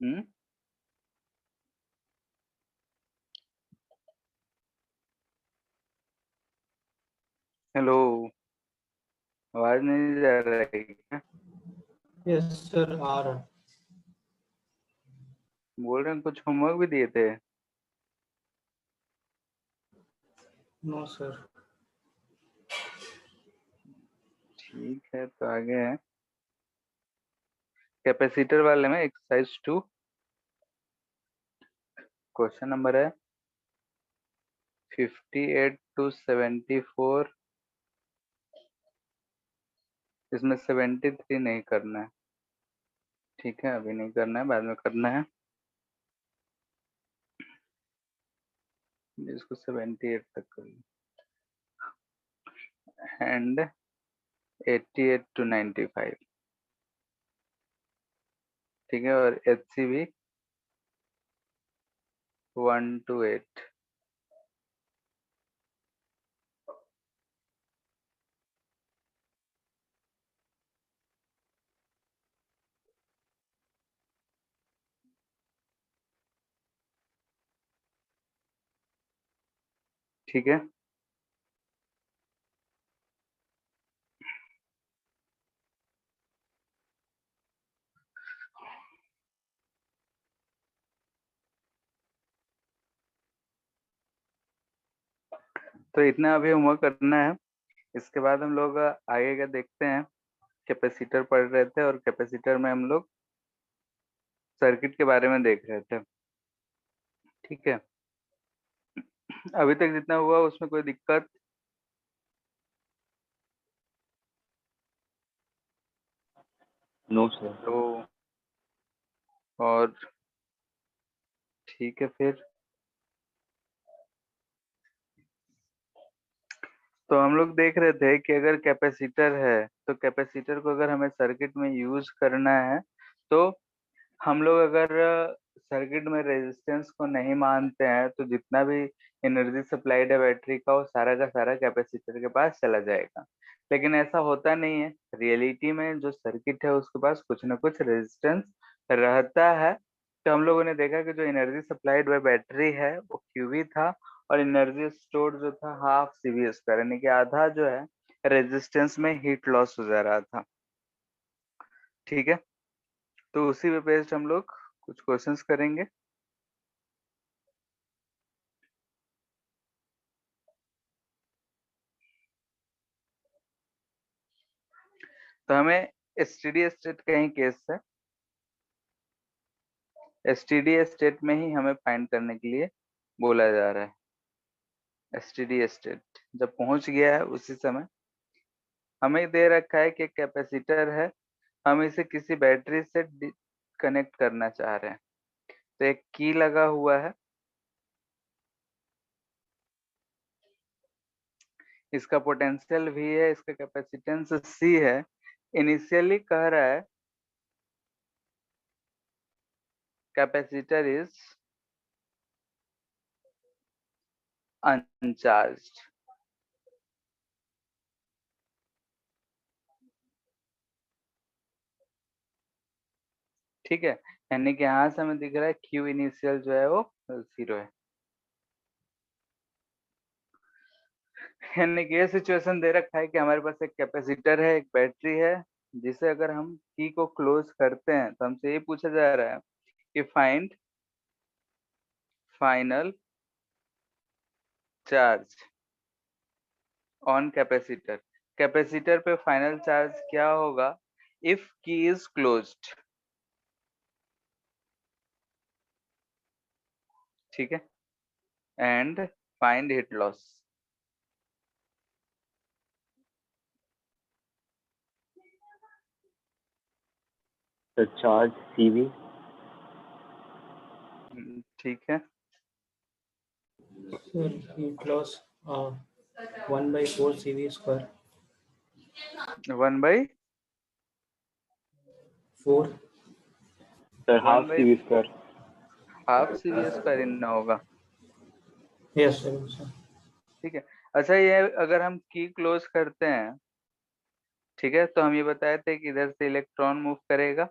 हम्म। Hello. आवाज नहीं जा रहा है क्या? यस सर, आ रहा है। बोल रहे हैं कुछ होमवर्क भी दिए थे। No sir. ठीक है तो आगे है कैपेसिटर वाले में एक्सरसाइज 2। क्वेश्चन नंबर है 58 to 74। इसमें 73 नहीं करना है। ठीक है, अभी नहीं करना है, बाद में करना है। इसको 78 तक कर एंड 88 to 95। ठीक है, और एच सी भी 1 to 8। ठीक है, तो इतना अभी होमवर्क करना है। इसके बाद हम लोग आगे का देखते हैं। कैपेसिटर पढ़ रहे थे और कैपेसिटर में हम लोग सर्किट के बारे में देख रहे थे। ठीक है, अभी तक जितना हुआ उसमें कोई दिक्कत? No sir. तो और ठीक है फिर। तो हम लोग देख रहे थे कि अगर कैपेसिटर है तो कैपेसिटर को अगर हमें सर्किट में यूज करना है तो हम लोग अगर सर्किट में रेजिस्टेंस को नहीं मानते हैं तो जितना भी एनर्जी सप्लाइड है बैटरी का वो सारा का सारा कैपेसिटर के पास चला जाएगा। लेकिन ऐसा होता नहीं है। रियलिटी में जो सर्किट है उसके पास कुछ ना कुछ रेजिस्टेंस रहता है। तो हम लोगों ने देखा कि जो एनर्जी सप्लाइड बाय बैटरी है वो क्यूवी था, और एनर्जी स्टोर्ड जो था हाफ सीवी स्क्वायर, यानी कि आधा जो है रेजिस्टेंस में हीट लॉस हो जा रहा था। ठीक है, तो उसी पे बेस्ड हम लोग कुछ क्वेश्चंस करेंगे। तो हमें एसटीडी स्टेट का ही केस है। एसटीडी स्टेट में ही हमें फाइंड करने के लिए बोला जा रहा है। एसटीडी स्टेट जब पहुंच गया है उसी समय हमें दे रखा है कि कैपेसिटर है, हम इसे किसी बैटरी से कनेक्ट करना चाह रहे हैं। तो एक की लगा हुआ है, इसका पोटेंशियल भी है, इसका कैपेसिटेंस सी है। इनिशियली कह रहा है कैपेसिटर इज अनचार्ज्ड। ठीक है, यानी कि यहाँ से हमें दिख रहा है क्यू इनिशियल जो है वो 0 है। यानी कि ये सिचुएशन दे रखा है कि हमारे पास एक कैपेसिटर है, एक बैटरी है, जिसे अगर हम की को क्लोज करते हैं तो हमसे ये पूछा जा रहा है कि find final charge on capacitor. Capacitor पे फाइनल चार्ज क्या होगा इफ की इज क्लोज्ड। ठीक है, and find heat loss. The charge CV. ठीक है, sir heat loss 1/4 CV square. 1/4। Four. Sir one half by CV square. Half CV square इन होगा। Yes sir, sir. ठीक है, अच्छा ये अगर हम की क्लोज करते हैं, ठीक है, तो हम ये बताए थे कि इधर से इलेक्ट्रॉन मूव करेगा,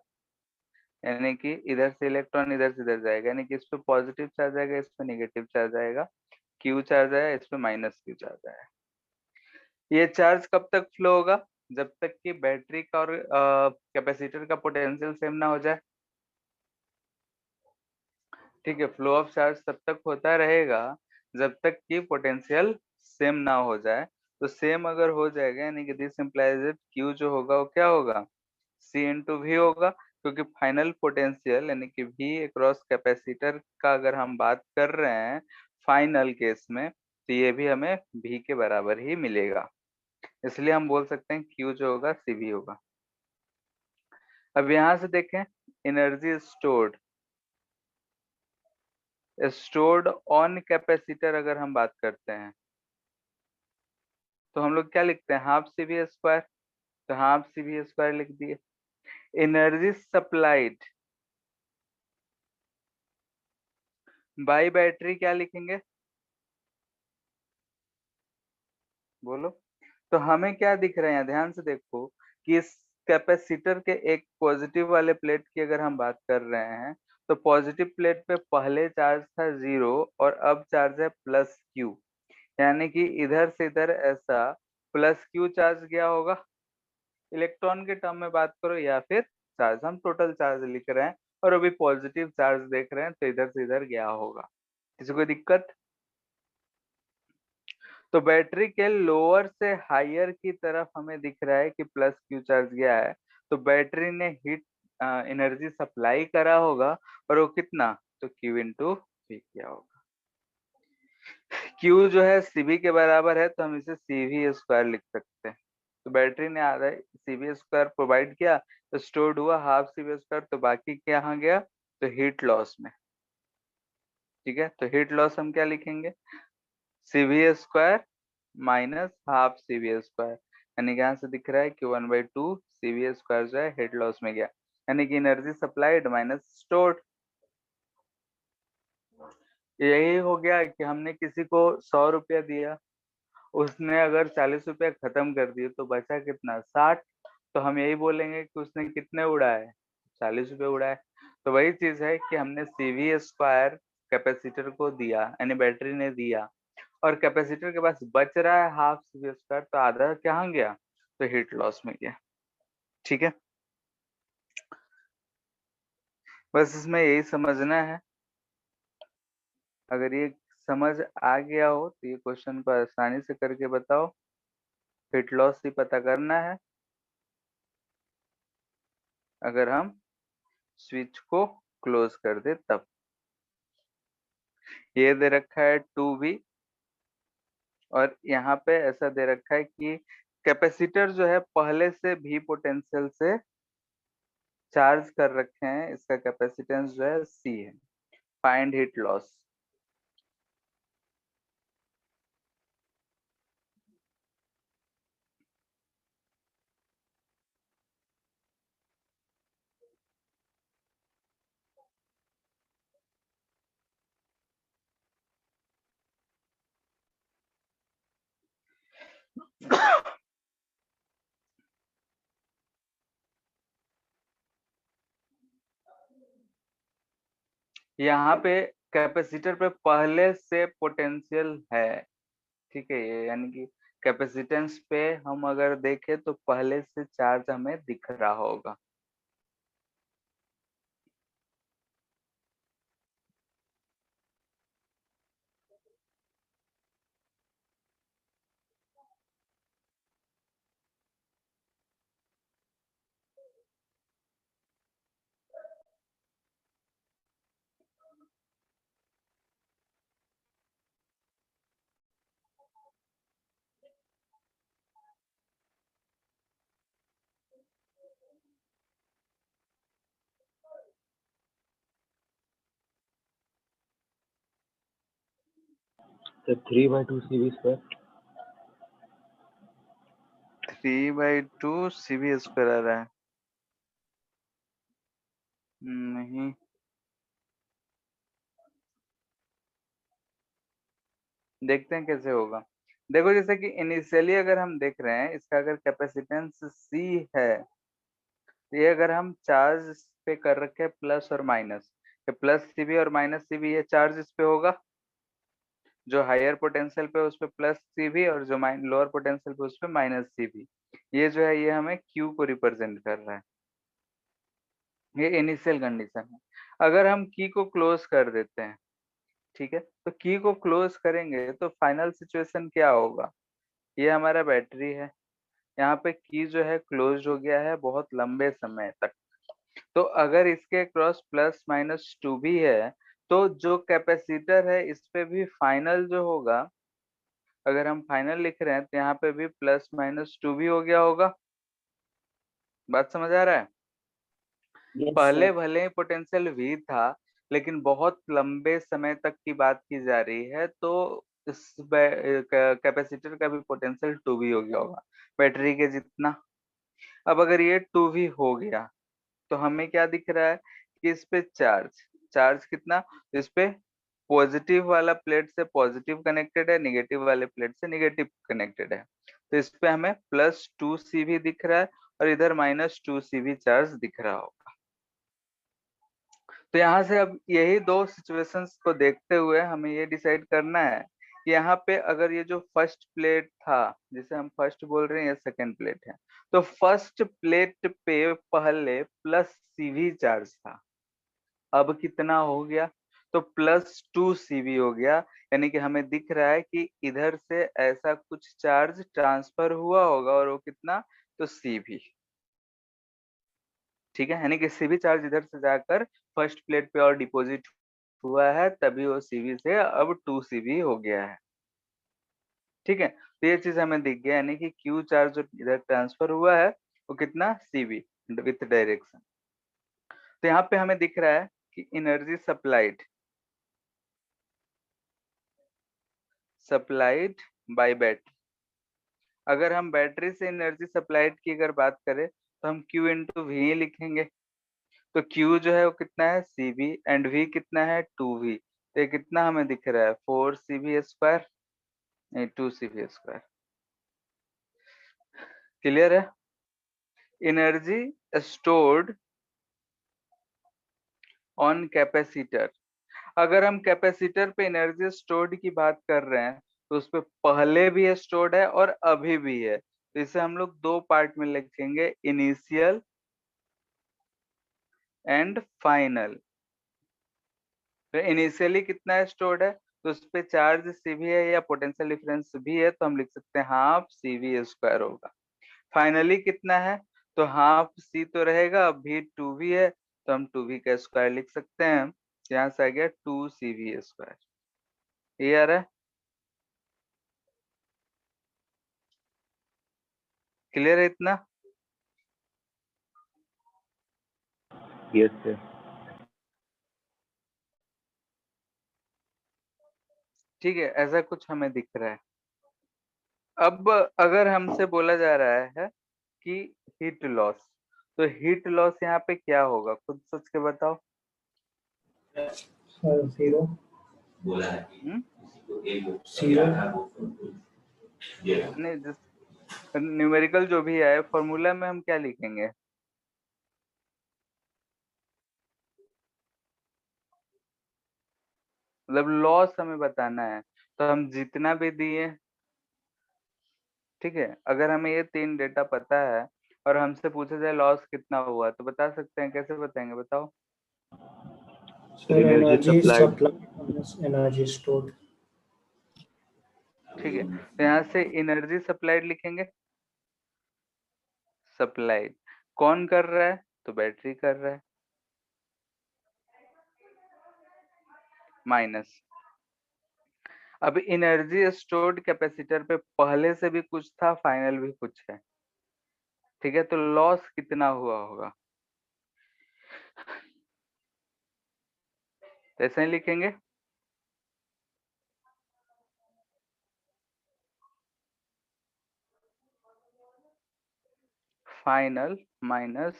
यानी कि इधर से इलेक्ट्रॉन इधर से इधर जाएगा, यानी कि इस पे पॉजिटिव चार्ज आएगा, इस पे नेगेटिव चार्ज आएगा, क्यू चार्ज आया, इस पे माइनस क्यू चार्ज आया। ये चार्ज कब तक फ्लो होगा? जब तक कि बैटरी का और कैपेसिटर का पोटेंशियल सेम ना हो जाए। ठीक है, फ्लो ऑफ चार्ज तब तक होता रहेगा जब तक कि पोटेंशियल सेम ना हो जाए। तो सेम अगर हो जाएगा यानी कि दिस इंप्लाइज दैट क्यू जो होगा वो क्या होगा? सी इंटू वी होगा, क्योंकि फाइनल पोटेंशियल यानी कि वी अक्रॉस कैपेसिटर का अगर हम बात कर रहे हैं फाइनल केस में, तो ये भी हमें वी के बराबर ही मिलेगा। इसलिए हम बोल सकते हैं क्यू जो होगा सीवी होगा। अब यहां से देखें, एनर्जी स्टोर्ड ऑन कैपेसिटर अगर हम बात करते हैं तो हम लोग क्या लिखते हैं? Half C V square. तो हाफ सी वी स्क्वायर लिख दिए। एनर्जी सप्लाइड बाई बैटरी क्या लिखेंगे? बोलो। तो हमें क्या दिख रहा है यहाँ, ध्यान से देखो कि इस कैपेसिटर के एक पॉजिटिव वाले प्लेट की अगर हम बात कर रहे हैं तो पॉजिटिव प्लेट पे पहले चार्ज था 0 और अब चार्ज है प्लस क्यू, यानी कि इधर से इधर ऐसा प्लस क्यू चार्ज गया होगा। इलेक्ट्रॉन के टर्म में बात करो या फिर चार्ज, हम टोटल चार्ज लिख रहे हैं और अभी पॉजिटिव चार्ज देख रहे हैं तो इधर से इधर गया होगा। किसी को दिक्कत? तो बैटरी के लोअर से हायर की तरफ हमें दिख रहा है कि प्लस क्यू चार्ज गया है, तो बैटरी ने हीट एनर्जी सप्लाई करा होगा और वो कितना? तो क्यू इंटू वी किया होगा। क्यू जो है सीवी के बराबर है तो हम इसे सीवी स्क्वायर लिख सकते हैं। तो बैटरी ने आधा सीवी स्क्वायर प्रोवाइड किया तो स्टोर्ड हुआ हाफ सीवी स्क्वायर, तो बाकी कहाँ गया? तो हीट लॉस में। ठीक है, तो हीट लॉस हम क्या लिखेंगे? CV square minus half CV square, यानी कि यहाँ से दिख रहा है कि 1/2 सीवी स्क्वायर जो है हीट लॉस में गया, यानी कि एनर्जी सप्लाइड माइनस स्टोर्ड। यही हो गया कि हमने किसी को 100 रुपया दिया, उसने अगर 40 रुपया खत्म कर दिए तो बचा कितना? 60। तो हम यही बोलेंगे कि उसने कितने उड़ाए? 40 रुपये उड़ाए। तो वही चीज है कि हमने सीवी स्क्वायर कैपेसिटर को दिया यानी बैटरी ने दिया और कैपेसिटर के पास बच रहा है हाफ सीवी स्क्वायर, तो आधा कहाँ गया? तो हीट लॉस में गया। ठीक है, बस इसमें यही समझना है। अगर ये समझ आ गया हो तो ये क्वेश्चन को आसानी से करके बताओ। हीट लॉस ही पता करना है अगर हम स्विच को क्लोज कर दे तब। ये दे रखा है 2V और यहाँ पे ऐसा दे रखा है कि कैपेसिटर जो है पहले से भी पोटेंशियल से चार्ज कर रखे हैं, इसका कैपेसिटेंस जो है C है। Find heat loss. यहाँ पे कैपेसिटर पे पहले से पोटेंशियल है। ठीक है, ये यानी कि कैपेसिटेंस पे हम अगर देखें तो पहले से चार्ज हमें दिख रहा होगा। तो 3/2 सीवी स्क्वायर। 3/2 सीवी स्क्वायर आ रहा है। नहीं, देखते हैं कैसे होगा। देखो जैसे कि इनिशियली अगर हम देख रहे हैं इसका अगर कैपेसिटेंस C है ये अगर हम चार्ज पे कर रखे हैं प्लस और माइनस, प्लस सीबी और माइनस सीबी, ये चार्ज इस पे होगा, जो हायर पोटेंशियल पे उस पे प्लस सीबी और जो लोअर पोटेंशियल पे उस पे माइनस सीबी। ये जो है ये हमें क्यू को रिप्रेजेंट कर रहा है, ये इनिशियल कंडीशन है। अगर हम की को क्लोज कर देते हैं, ठीक है, तो की को क्लोज करेंगे तो फाइनल सिचुएशन क्या होगा? ये हमारा बैटरी है, यहाँ पे की जो है क्लोज हो गया है बहुत लंबे समय तक। तो अगर इसके क्रॉस प्लस माइनस टू भी है, तो जो कैपेसिटर है इस पे भी फाइनल जो होगा, अगर हम फाइनल लिख रहे हैं तो यहाँ पे भी प्लस माइनस टू भी हो गया होगा। बात समझ आ रहा है? यस पहले सर। भले ही पोटेंशियल वी था, लेकिन बहुत लंबे समय तक की बात की जा रही है, तो इस कैपेसिटर का भी पोटेंशियल टू भी हो गया होगा बैटरी के जितना। अब अगर ये टू भी हो गया तो हमें क्या दिख रहा है कि इस पे चार्ज, चार्ज कितना, इस पे पॉजिटिव वाला प्लेट से पॉजिटिव कनेक्टेड है, नेगेटिव वाले प्लेट से नेगेटिव कनेक्टेड है। तो इस पे हमें प्लस टू सी भी दिख रहा है और इधर माइनस टू सी भी चार्ज दिख रहा होगा। तो यहाँ से अब यही दो सिचुएशंस को देखते हुए हमें ये डिसाइड करना है कि यहाँ पे अगर ये जो फर्स्ट प्लेट था, जिसे हम फर्स्ट बोल रहे हैं, ये सेकंड प्लेट है, तो फर्स्ट प्लेट पे पहले प्लस सीवी चार्ज था, अब कितना हो गया? तो प्लस टू सीवी हो गया। यानी कि हमें दिख रहा है कि इधर से ऐसा कुछ चार्ज ट्रांसफर हुआ होगा और वो कितना, तो सीवी। ठीक है, यानी कि सीवी चार्ज इधर से जाकर फर्स्ट प्लेट पे और डिपॉजिट हुआ है, तभी वो सीवी से अब टू सीवी हो गया है। ठीक है, तो ये चीज हमें दिख गया, यानी कि क्यू चार्ज जो इधर ट्रांसफर हुआ है वो कितना, सीवी विथ डायरेक्शन। तो यहाँ पे हमें दिख रहा है कि energy supplied, supplied by battery. अगर हम बैटरी से एनर्जी सप्लाइड की अगर बात करें तो हम Q इंटू वी लिखेंगे। तो Q जो है वो कितना है, सीवी, एंड V कितना है, टू वी। तो ये कितना हमें दिख रहा है, फोर सीवी स्क्वायर, नहीं टू सीवी स्क्वायर। क्लियर है? एनर्जी स्टोर्ड ऑन कैपेसिटर, अगर हम कैपेसिटर पे एनर्जी स्टोर्ड की बात कर रहे हैं तो उस पे पहले भी स्टोर्ड है और अभी भी है। तो इसे हम लोग दो पार्ट में लिखेंगे, इनिशियल एंड फाइनल। तो इनिशियली कितना स्टोर्ड है, तो उस पे चार्ज सीवी है या पोटेंशियल डिफरेंस भी है, तो हम लिख सकते हैं हाफ सीवी स्क्वायर होगा। फाइनली कितना है, तो हाफ सी तो रहेगा, अब भी टू भी है, तो हम टू भी का स्क्वायर लिख सकते हैं। यहाँ से आ गया टू सीवी स्क्वायर। ये आ रहा है? क्लियर है इतना? Yes sir. ठीक है, ऐसा कुछ हमें दिख रहा है। अब अगर हमसे बोला जा रहा है कि हीट लॉस, तो हीट लॉस यहाँ पे क्या होगा, खुद सोच के बताओ। जीरो। हम्म? जीरो। नहीं, न्यूमेरिकल जो भी है फॉर्मूला में हम क्या लिखेंगे? मतलब लॉस हमें बताना है, तो हम जितना भी दिए, ठीक है, अगर हमें ये तीन डेटा पता है और हमसे पूछा जाए लॉस कितना हुआ, तो बता सकते हैं, कैसे बताएंगे बताओ? Sir energy energy supplied. Supply minus energy stored. ठीक है, तो यहाँ से एनर्जी सप्लाइड लिखेंगे, सप्लाइड कौन कर रहा है, तो बैटरी कर रहा है, माइनस। अब एनर्जी स्टोर्ड कैपेसिटर पे पहले से भी कुछ था, फाइनल भी कुछ है, ठीक है, तो लॉस कितना हुआ होगा, तो ऐसे ही लिखेंगे, फाइनल माइनस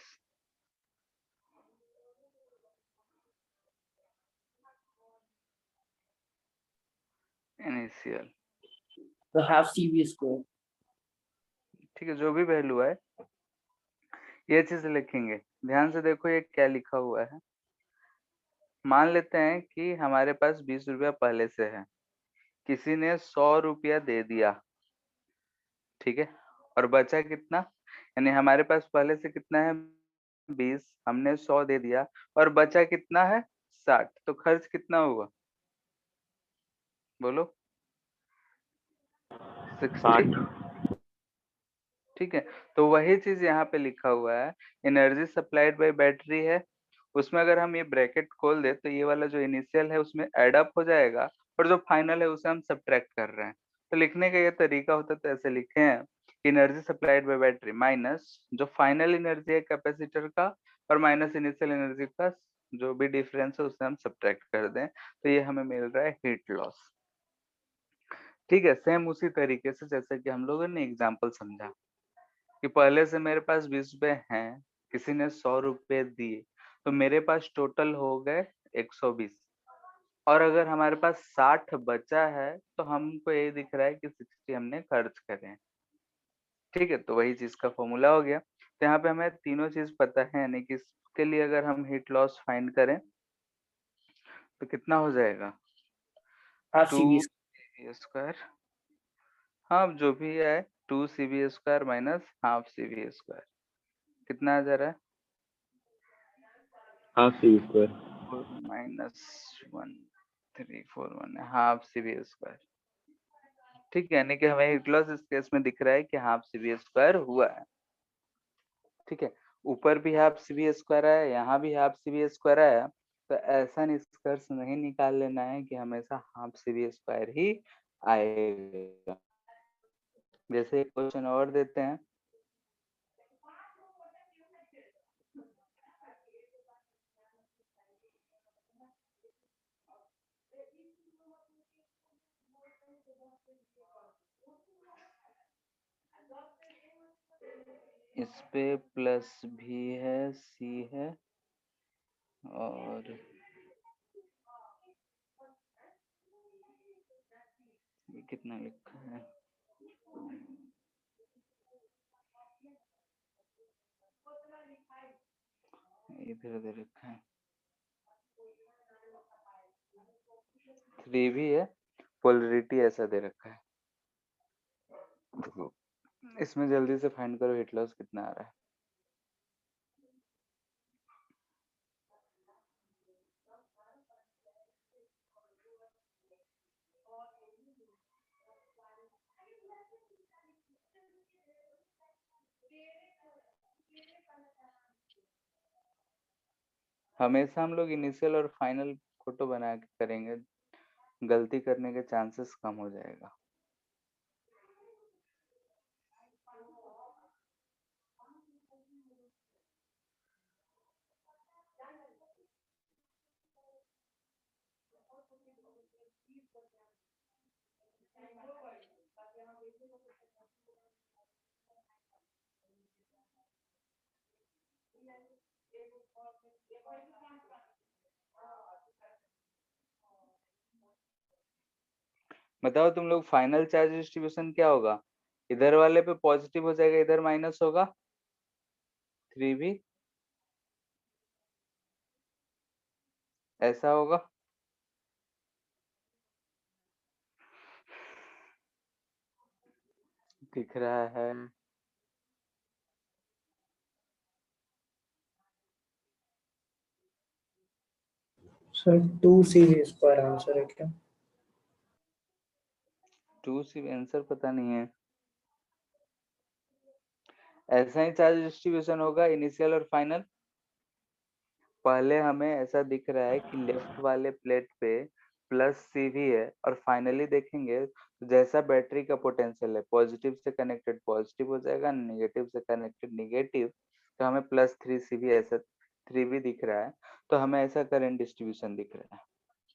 इनिशियल। तो हाफ सी वी स्क्वायर। ठीक है, जो भी वैल्यू है, ये चीज लिखेंगे। ध्यान से देखो ये क्या लिखा हुआ है। मान लेते हैं कि हमारे पास 20 रुपया पहले से है, किसी ने 100 रुपया दे दिया, ठीक है, और बचा कितना, यानी हमारे पास पहले से कितना है 20, हमने 100 दे दिया और बचा कितना है 60, तो खर्च कितना हुआ बोलो? 60। 60। ठीक है, तो वही चीज यहाँ पे लिखा हुआ है, एनर्जी सप्लाइड बाय बैटरी है, उसमें अगर हम ये ब्रैकेट खोल दे तो ये वाला जो इनिशियल है उसमें एड अप हो जाएगा, और जो फाइनल है उसे हम सब्ट्रैक्ट कर रहे हैं। तो लिखने का ये तरीका होता तो ऐसे लिखे हैं, energy supplied by battery minus जो फाइनल एनर्जी है कैपेसिटर का, और माइनस इनिशियल एनर्जी का जो भी डिफरेंस है उसे हम सब्ट्रैक्ट कर दें, तो ये हमें मिल रहा है हीट लॉस। ठीक है, सेम उसी तरीके से जैसे कि हम लोगों ने एग्जाम्पल समझा कि पहले से मेरे पास 20 रुपए हैं, किसी ने 100 रुपए दिए, तो मेरे पास टोटल हो गए 120, और अगर हमारे पास 60 बचा है तो हमको ये दिख रहा है कि 60 हमने खर्च करे हैं। ठीक है, तो वही चीज का फॉर्मूला हो गया। तो यहाँ पे हमें तीनों चीज पता है, यानी कि इसके लिए अगर हम हीट लॉस फाइंड करें तो कितना हो जाएगा, half two C V C square, हाँ जो भी है 2 CV² माइनस हाफ CV², कितना आ जा रहा है, half C square. -1341 half CV²। ठीक है, यानी कि हमें हीट लॉस इस केस में दिख रहा है कि हाफ CV² हुआ है। ठीक है, ऊपर भी हाफ CV² आया, यहाँ भी हाफ CV² आया, तो ऐसा निष्कर्ष नहीं निकाल लेना है कि हमेशा हाफ CV² ही आएगा। जैसे एक क्वेश्चन और देते हैं, इस पे प्लस भी है, सी है, और ये कितना लिखा है, इधर दे रखा है, 3 भी है, पोलरिटी ऐसा दे रखा है। इसमें जल्दी से फाइंड करो हीट लॉस कितना आ रहा है। हमेशा हम लोग इनिशियल और फाइनल फोटो बना के करेंगे, गलती करने के चांसेस कम हो जाएगा। बताओ तुम लोग, फाइनल चार्ज डिस्ट्रीब्यूशन क्या होगा, इधर वाले पे पॉजिटिव हो जाएगा, इधर माइनस होगा, 3 भी ऐसा होगा। दिख रहा है, सर 2 CV² आंसर है क्या? 2 CV आंसर पता नहीं है, ऐसा ही चार्ज डिस्ट्रीब्यूशन होगा इनिशियल और फाइनल। पहले हमें ऐसा दिख रहा है कि लेफ्ट वाले प्लेट पे प्लस CV है, और फाइनली देखेंगे तो जैसा बैटरी का पोटेंशियल है, पॉजिटिव से कनेक्टेड पॉजिटिव हो जाएगा, नेगेटिव से कनेक्टेड नेगेटिव, तो हमें +3 CV ऐसा 3 भी दिख रहा है, तो हमें ऐसा करंट डिस्ट्रीब्यूशन दिख रहा है।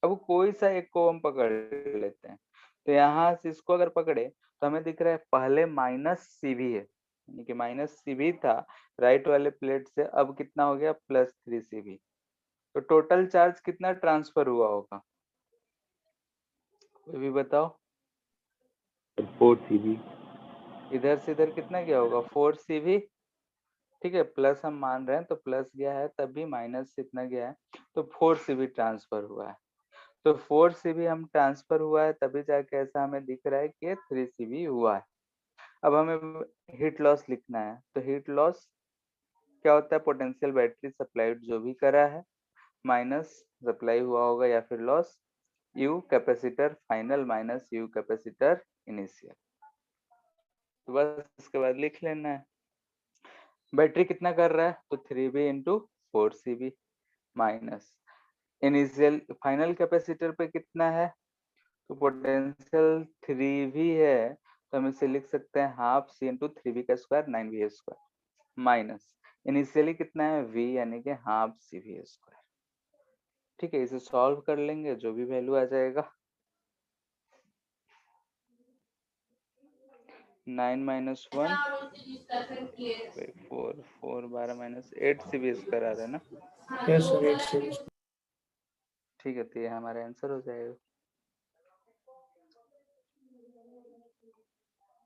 अब कोई सा एक को हम पकड़ लेते हैं, तो यहाँ से इसको अगर पकड़े तो हमें दिख रहा है पहले -CV है, यानी कि -CV था राइट वाले प्लेट से, अब कितना हो गया +3 CV, तो टोटल चार्ज कितना ट्रांसफर हुआ होगा, कोई भी बताओ। 4 CV। इधर से इधर कितना क्या होगा, 4 CV, ठीक है, प्लस हम मान रहे हैं तो प्लस गया है, तब भी माइनस इतना गया है, तो 4 सीबी ट्रांसफर हुआ है। तो 4 सीबी हम ट्रांसफर हुआ है, तभी जाके ऐसा हमें दिख रहा है कि ये 3 सीबी हुआ है। अब हमें हीट लॉस लिखना है, तो हीट लॉस क्या होता है, पोटेंशियल बैटरी सप्लाइड जो भी करा है माइनस सप्लाई हुआ होगा या फिर loss, you capacitor final minus you capacitor initial. तो बस इसके बाद लिख लेना है। बैटरी कितना कर रहा है, तो 3B into 4CB minus initial final capacitor पे कितना है, तो पोटेंशियल 3V है, तो हम इसे लिख सकते हैं हाफ C इंटू 3V का square 9V square minus initially कितना है V यानी कि हाफ CV स्क्वायर। ठीक है, इसे सॉल्व कर लेंगे, जो भी वैल्यू आ जाएगा 9 माइनस 1 4 4 12 माइनस 8 CV स्क्वायर आ रहा है ना। Yes, sir. 8 series. ठीक है, तो ये हमारा आंसर हो जाएगा।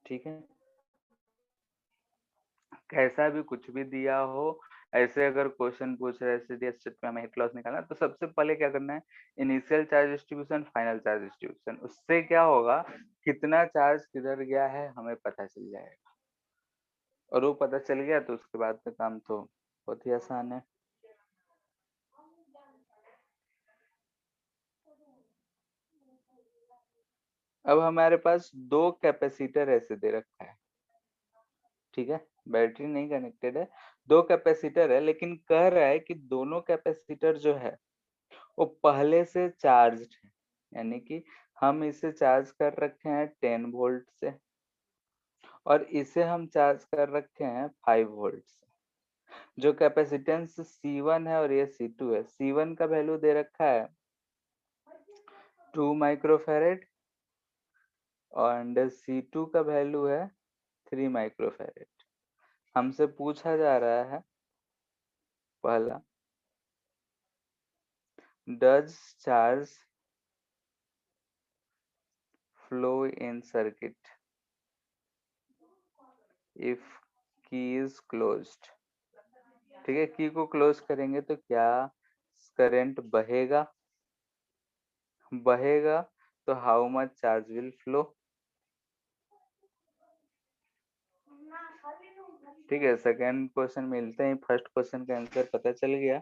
ठीक है, कैसा भी कुछ भी दिया हो, ऐसे अगर क्वेश्चन पूछ रहे हैं स्टेट में हमें हीट लॉस निकालना, तो सबसे पहले क्या करना है, initial charge distribution final charge distribution, उससे क्या होगा, कितना चार्ज किधर गया है हमें पता चल जाएगा, और वो पता चल गया तो उसके बाद का काम तो बहुत ही आसान है। अब हमारे पास दो कैपेसिटर ऐसे दे रखा है, ठीक है, बैटरी नहीं कनेक्टेड है, दो कैपेसिटर है, लेकिन कह रहा है कि दोनों कैपेसिटर जो है वो पहले से चार्ज है, यानी कि हम इसे चार्ज कर रखे हैं 10 वोल्ट से और इसे हम चार्ज कर रखे हैं 5 वोल्ट से। जो कैपेसिटेंस C1 है और ये C2 है, C1 का वैल्यू दे रखा है 2 माइक्रोफैरेड और C2 का वैल्यू है 3 माइक्रोफैरेड। हमसे पूछा जा रहा है पहला, does charge flow in circuit if key is closed. ठीक है, की को क्लोज करेंगे तो क्या करंट बहेगा, बहेगा तो how much charge will flow. ठीक है, सेकंड क्वेश्चन मिलते हैं, फर्स्ट क्वेश्चन का आंसर पता चल गया।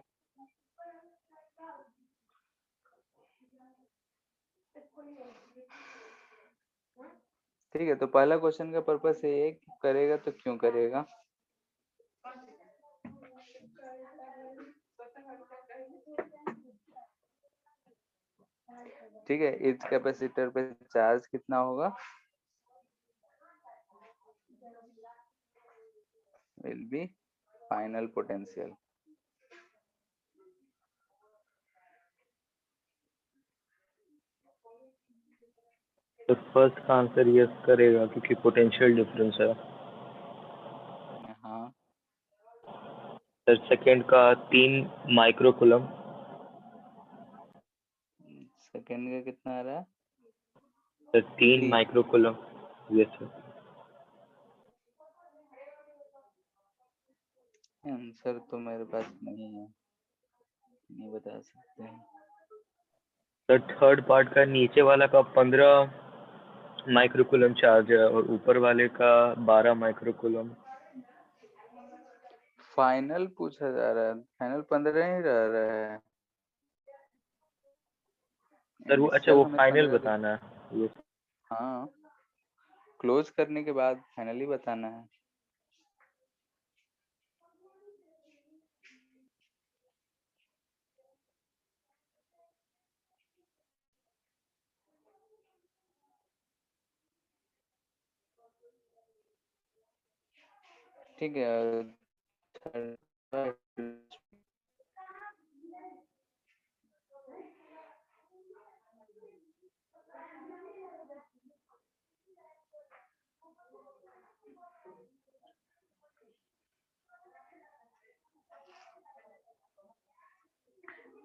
ठीक है, तो पहला क्वेश्चन का पर्पस ये है कि करेगा तो क्यों करेगा। ठीक है, इस कैपेसिटर पे चार्ज कितना होगा, विल बी फाइनल पोटेंशियल। तो फर्स्ट का आंसर यस करेगा क्योंकि पोटेंशियल डिफरेंस है। हाँ, सर सेकंड का 3 माइक्रोकूलम। सेकंड का कितना आ रहा है, sir 3 3। Microcoulomb. Yes sir. Answer तो मेरे पास नहीं है, नहीं बता सकते हैं। सर थर्ड पार्ट का नीचे वाला का 15 माइक्रोकूलम चार्ज है और ऊपर वाले का 12 माइक्रोकूलम। फाइनल पूछा जा रहा है, फाइनल 15 ही रह रहा है। सर वो अच्छा इनिशियल वो हमें फाइनल 15 बताना है। यस। हाँ, क्लोज करने के बाद फाइनली बताना है। ठीक है,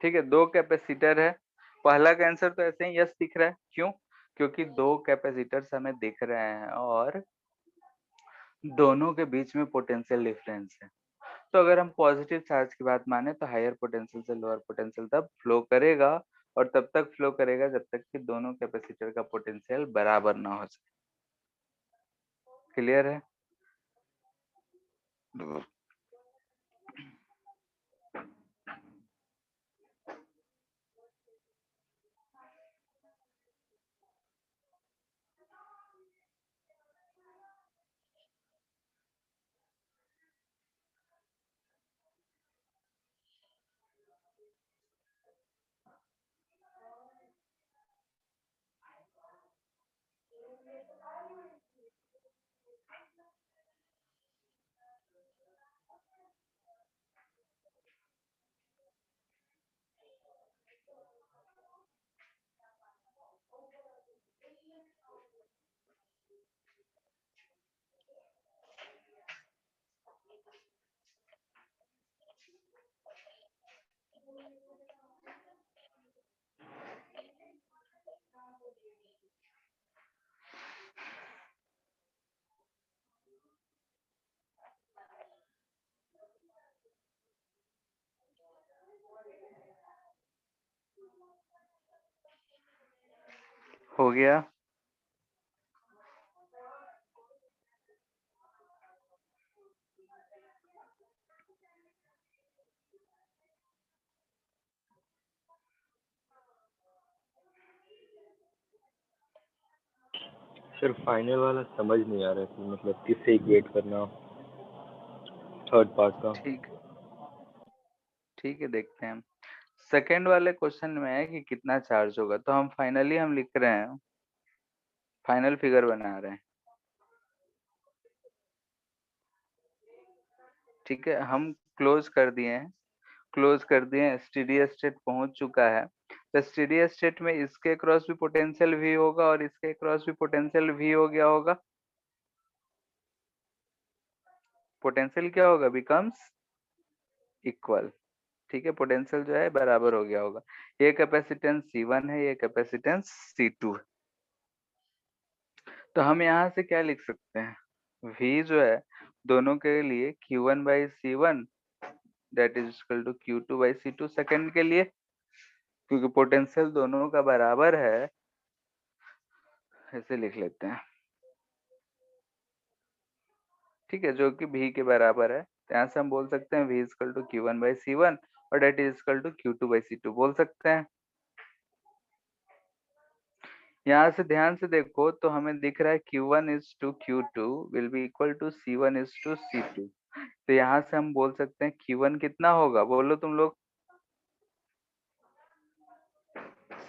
ठीक है, दो कैपेसिटर है, पहला का आंसर तो ऐसे ही यस दिख रहा है, क्यों, क्योंकि दो कैपेसिटर्स हमें दिख रहे हैं और दोनों के बीच में पोटेंशियल डिफरेंस है, तो अगर हम पॉजिटिव चार्ज की बात माने तो हायर पोटेंशियल से लोअर पोटेंशियल तब फ्लो करेगा, और तब तक फ्लो करेगा जब तक कि दोनों कैपेसिटर का पोटेंशियल बराबर ना हो जाए। क्लियर है? हो गया? सर फाइनल वाला समझ नहीं आ रहा है कि मतलब किससे इक्वेट करना थर्ड पार्ट का। ठीक ठीक है, देखते हैं हम। सेकेंड वाले क्वेश्चन में है कि कितना चार्ज होगा, तो हम फाइनली हम लिख रहे हैं, फाइनल फिगर बना रहे हैं। ठीक है, हम क्लोज कर दिए हैं, क्लोज कर दिए हैं, स्टेडी स्टेट पहुंच चुका है। तो स्टेडी स्टेट में इसके क्रॉस भी पोटेंशियल वी होगा और इसके क्रॉस भी पोटेंशियल वी हो गया होगा। पोटेंशियल क्या होगा? Becomes equal. ठीक है, पोटेंशियल जो है बराबर हो गया होगा। ये कैपेसिटेंस C1 है, ये कैपेसिटेंस C2 है। तो हम यहाँ से क्या लिख सकते हैं? V जो है दोनों के लिए Q1 by C1 that is equal to Q2 by C2 second के लिए, क्योंकि पोटेंशियल दोनों का बराबर है, ऐसे लिख लेते हैं। ठीक है, जो कि V के बराबर है, तो यहाँ से हम बोल सकते हैं V equal to Q1 by C1 और that is equal to Q2 by C2 बोल सकते हैं। यहाँ से ध्यान से देखो तो हमें दिख रहा है Q1 is to Q2 will be equal to C1 is to C2। तो यहाँ से हम बोल सकते हैं Q1 कितना होगा, बोलो तुम लोग?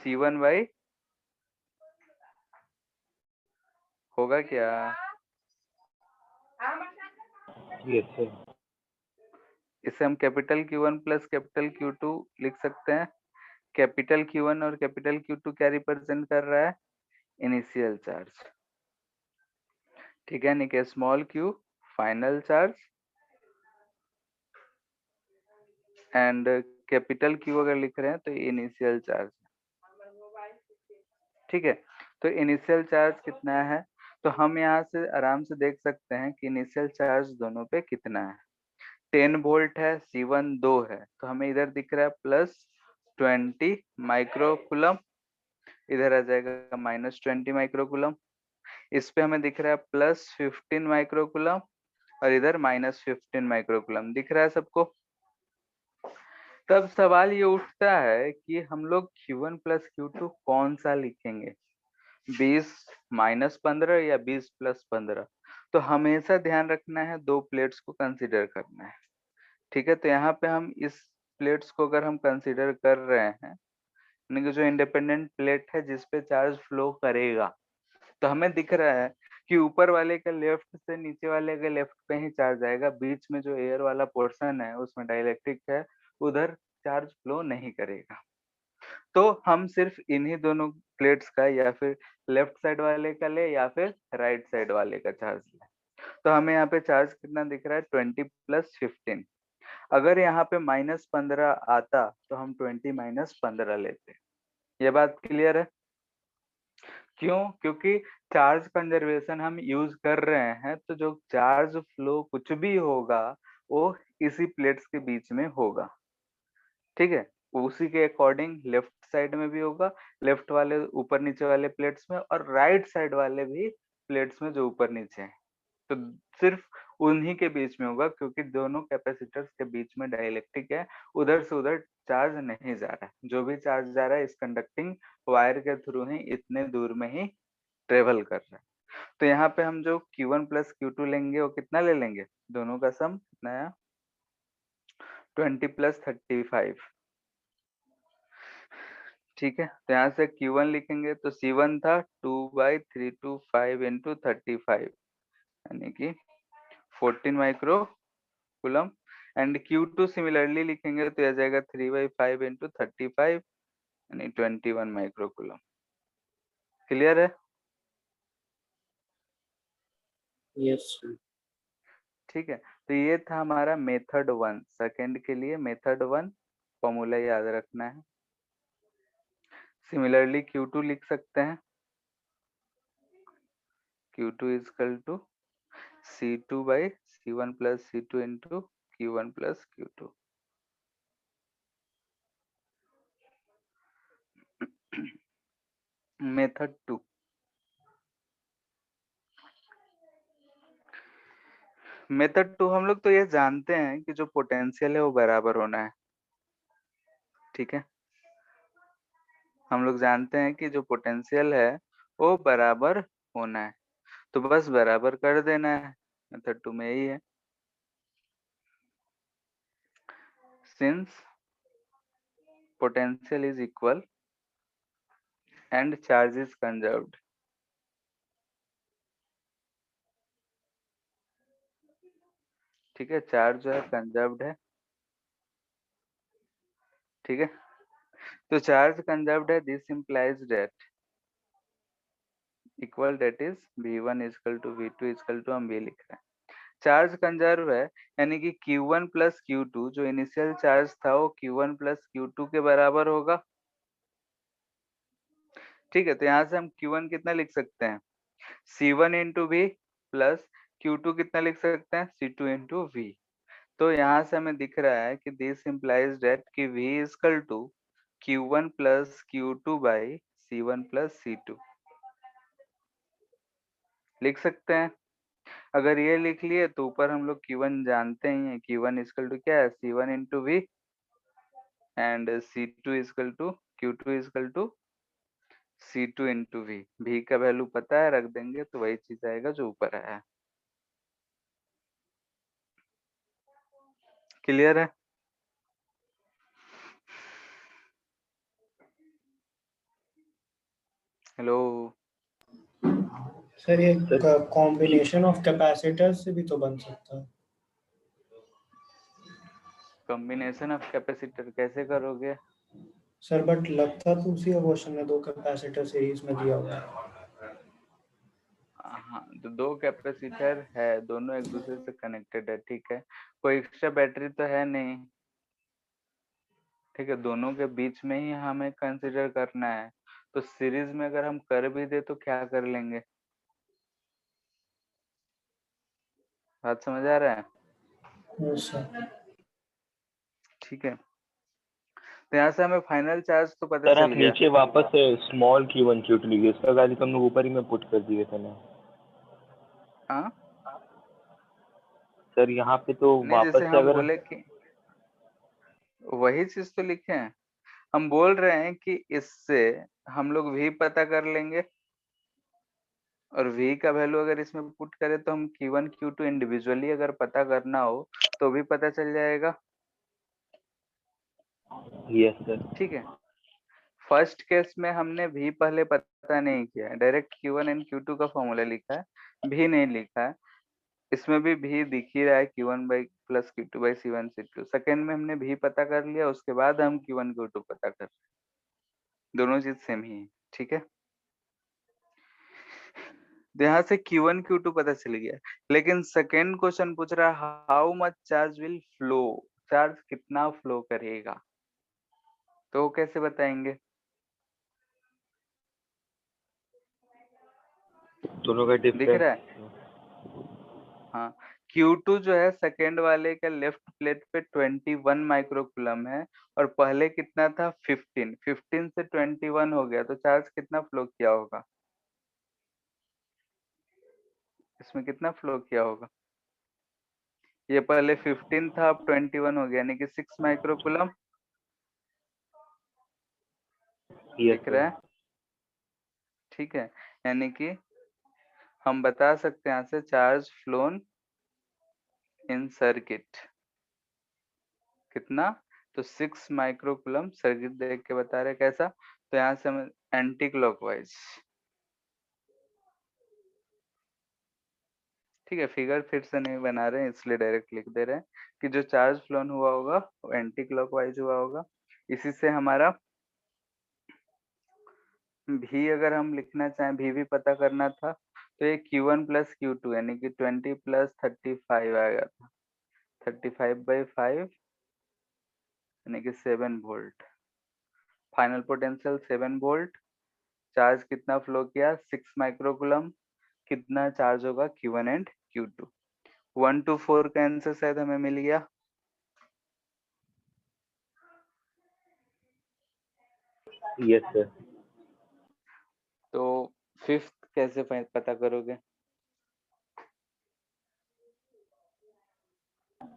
C1 बाई होगा क्या? Yes sir. इसे हम capital Q1 plus capital Q2 लिख सकते हैं। कैपिटल Q1 और कैपिटल Q2 क्या रिप्रेजेंट कर रहा है? Initial charge. ठीक है, यानी कि small q final charge and capital Q अगर लिख रहे हैं तो इनिशियल चार्ज। ठीक है, तो इनिशियल चार्ज कितना है? तो हम यहाँ से आराम से देख सकते हैं कि इनिशियल चार्ज दोनों पे कितना है। 10 वोल्ट है, C1 2 है, तो हमें इधर दिख रहा है प्लस 20 माइक्रोकुलम, इधर आ जाएगा माइनस 20 माइक्रोकुलम। इस पे हमें दिख रहा है प्लस 15 माइक्रोकुलम और इधर माइनस 15 माइक्रोकुलम दिख रहा है सबको। तब सवाल ये उठता है कि हम लोग Q1 प्लस Q2 कौन सा लिखेंगे, 20 माइनस 15 या 20 प्लस 15? तो हमेशा ध्यान रखना है, दो प्लेट्स को कंसीडर करना है। ठीक है, तो यहाँ पे हम इस प्लेट्स को अगर हम कंसीडर कर रहे हैं, यानी कि जो इंडिपेंडेंट प्लेट है जिसपे चार्ज फ्लो करेगा, तो हमें दिख रहा है कि ऊपर वाले का लेफ्ट से नीचे वाले के लेफ्ट पे ही चार्ज आएगा, बीच में जो एयर वाला पोर्शन है उसमें डाइलेक्ट्रिक है, उधर चार्ज फ्लो नहीं करेगा। तो हम सिर्फ इन्हीं दोनों प्लेट्स का या फिर लेफ्ट साइड वाले का ले या फिर राइट साइड वाले का चार्ज ले। तो हमें यहाँ पे चार्ज कितना दिख रहा है? 20 प्लस 15। अगर यहाँ पे माइनस 15 आता तो हम 20 माइनस 15 लेते। ये बात क्लियर है? क्यों? क्योंकि चार्ज कंजर्वेशन हम यूज कर रहे हैं, तो जो चार्ज फ्लो कुछ भी होगा वो इसी प्लेट्स के बीच में होगा, ठीक है। उसी के अकॉर्डिंग लेफ्ट साइड में भी होगा, लेफ्ट वाले ऊपर नीचे वाले प्लेट्स में, और राइट साइड वाले भी प्लेट्स में जो ऊपर नीचे हैं। तो सिर्फ उन्हीं के बीच में होगा, क्योंकि दोनों कैपेसिटर्स के बीच में डाइलेक्ट्रिक है, उधर से उधर चार्ज नहीं जा रहा है। जो भी चार्ज जा रहा है इस कंडक्टिंग वायर के थ्रू ही इतने दूर में ही ट्रेवल कर रहा है। तो यहाँ पे हम जो Q1 प्लस Q2 लेंगे वो कितना ले लेंगे, दोनों का सम कितना है, 20 प्लस 35, ठीक है। तो यहाँ से Q1 लिखेंगे तो C1 था 2/325 इंटू 35, यानी कि 14 micro coulomb, and Q2 similarly लिखेंगे तो आ जाएगा 3/5 इंटू 35, यानी 21 माइक्रो कूलम। क्लियर है? यस। ठीक है। तो ये था हमारा मेथड 1। सेकंड के लिए मेथड 1 फॉर्मूला याद रखना है। सिमिलरली Q2 लिख सकते हैं, Q2 is equal to C2/C1 plus C2 into Q1 plus Q2। Method 2, method 2 हम लोग तो ये जानते हैं कि जो पोटेंशियल है वो बराबर होना है, ठीक है। हम लोग जानते हैं कि जो पोटेंशियल है वो बराबर होना है, तो बस बराबर कर देना है। मेथड 2 में यही है, since potential is equal and charge is conserved. ठीक है, चार्ज जो है कंजर्व्ड है, ठीक है। तो चार्ज कंजर्व्ड है, this implies that equal, that is V1 is equal to V2 is equal to, हम भी लिख रहे हैं चार्ज कंजर्व है, यानी कि Q1 प्लस Q2 जो इनिशियल चार्ज था वो Q1 प्लस Q2 के बराबर होगा, ठीक है। तो यहाँ से हम Q1 कितना लिख सकते हैं, C1 into we, plus Q2 कितना लिख सकते हैं, C2 इंटू वी। तो यहाँ से हमें दिख रहा है कि दिस इंप्लाइज दैट कि V is equal to Q1 plus Q2 by C1 plus C2 लिख सकते हैं। अगर ये लिख लिए तो ऊपर हम लोग Q1 जानते ही हैं, Q1 इक्वल टू क्या है, C1 into V, and C2 equal to Q2 equal to C2 into V का वैल्यू पता है, रख देंगे तो वही चीज आएगा जो ऊपर आया है। क्लियर है? हेलो? सर ये सर कॉम्बिनेशन ऑफ कैपेसिटर्स से भी तो बन सकता है। कॉम्बिनेशन ऑफ कैपेसिटर कैसे करोगे? सर बट लगता तो उसी का क्वेश्चन में दो कैपेसिटर सीरीज में दिया हुआ है। हाँ, तो दो कैपेसिटर है, दोनों एक दूसरे से कनेक्टेड है, ठीक है। कोई एक्स्ट्रा बैटरी तो है नहीं, ठीक है। दोनों के बीच में ही हमें कंसिडर करना है, तो सीरीज में अगर हम कर भी दे तो क्या कर लेंगे, बात समझ आ रहा है? Yes sir. ठीक है। तो यहाँ से हमें फाइनल चार्ज तो पता सर चल आप गया। नीचे वापस स्मॉल Q1 Q2 लीजिए, इसका वैल्यू तो हम लोग ऊपर ही में पुट कर दिए थे ना। हाँ, सर यहाँ पे तो नहीं वापस जैसे से हम अगर बोले कि वही चीज तो लिखे हैं, हम बोल रहे हैं कि इससे हम लोग V पता कर लेंगे, और V का वैल्यू अगर इसमें पुट करें तो हम Q1 Q2 इंडिविजुअली अगर पता करना हो तो भी पता चल जाएगा, यस सर। ठीक है। फर्स्ट केस में हमने V पहले पता नहीं किया है, डायरेक्ट Q1 एंड Q2 का फॉर्मूला लिखा है, V नहीं लिखा है। इसमें भी V दिख ही रहा है, Q1 by plus Q2 by C1 C2। Second में हमने V पता कर लिया, उसके बाद हम Q1 Q2 पता कर, दोनों चीज सेम ही है, ठीक है। तो यहाँ से Q1 Q2 पता चल गया, लेकिन सेकेंड क्वेश्चन पूछ रहा है how much charge will flow, charge कितना फ्लो करेगा, तो वो कैसे बताएंगे? दोनों का दिख डिफरेंस। रहा है? हाँ, Q2 जो है सेकेंड वाले के लेफ्ट प्लेट पे 21 माइक्रोकुलम है और पहले कितना था 15 15 से 21 हो गया तो चार्ज कितना फ्लो किया होगा इसमें कितना फ्लो किया होगा ये पहले 15 था अब 21 हो गया यानी कि 6 माइक्रोकुलम यस दिख रहा सर। है ठीक है यानी कि हम बता सकते हैं यहाँ से चार्ज फ्लोन इन सर्किट कितना तो 6 माइक्रोकुलम सर्किट देख के बता रहे कैसा तो यहाँ से हम एंटी क्लॉकवाइज ठीक है फिगर फिर से नहीं बना रहे हैं इसलिए डायरेक्ट लिख दे रहे हैं कि जो चार्ज फ्लोन हुआ होगा वो एंटी क्लॉकवाइज हुआ होगा इसी से हमारा भी अगर हम लिखना चाहें भी पता करना था तो ये Q1 प्लस Q2 यानी कि 20 प्लस 35 आएगा था 35/5 यानी कि 7 volt final potential 7 volt charge कितना फ्लो किया 6 माइक्रोकुलम कितना चार्ज होगा Q1 एंड Q2 1 to 4 का आंसर शायद हमें मिल गया यस सर। तो फिफ्थ कैसे पता करोगे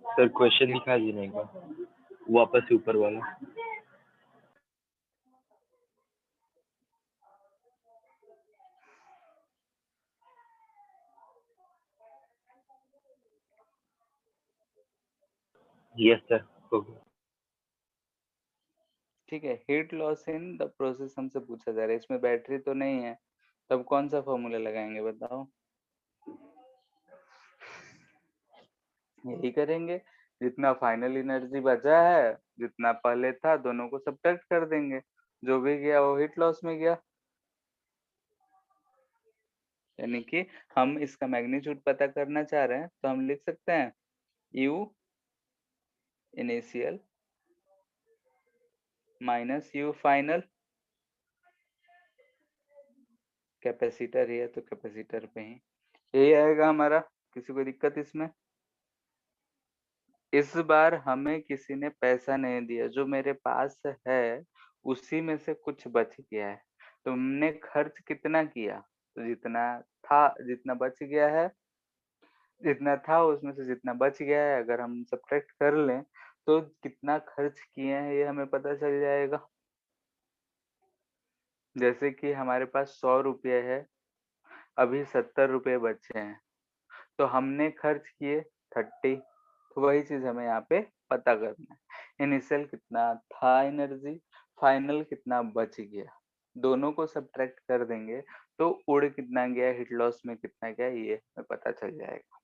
सर क्वेश्चन दिखा दीजिए एक बार वापस से ऊपर वाला। यस सर हो गया। ठीक है heat loss in the process हमसे पूछा जा रहा है इसमें बैटरी तो नहीं है तब कौन सा फॉर्मूला लगाएंगे बताओ यही करेंगे जितना फाइनल एनर्जी बचा है जितना पहले था दोनों को सब्ट्रैक्ट कर देंगे जो भी गया वो हीट लॉस में गया यानी कि हम इसका मैग्नीट्यूड पता करना चाह रहे हैं तो हम लिख सकते हैं U initial minus U final capacitor ही है तो कैपेसिटर पे ही यही आएगा हमारा किसी को दिक्कत इसमें इस बार हमें किसी ने पैसा नहीं दिया जो मेरे पास है उसी में से कुछ बच गया है तुमने खर्च कितना किया तो जितना था जितना बच गया है जितना था उसमें से जितना बच गया है अगर हम सब्ट्रैक्ट कर लें तो कितना खर्च किए हैं ये हमें पता चल जाएगा जैसे कि हमारे पास 100 रुपये है अभी 70 रुपये बचे हैं तो हमने खर्च किए 30 तो वही चीज हमें यहाँ पे पता करना है इनिशियल कितना था एनर्जी फाइनल कितना बच गया दोनों को सब्ट्रैक्ट कर देंगे तो उड़ कितना गया हीट लॉस में कितना गया ये हमें पता चल जाएगा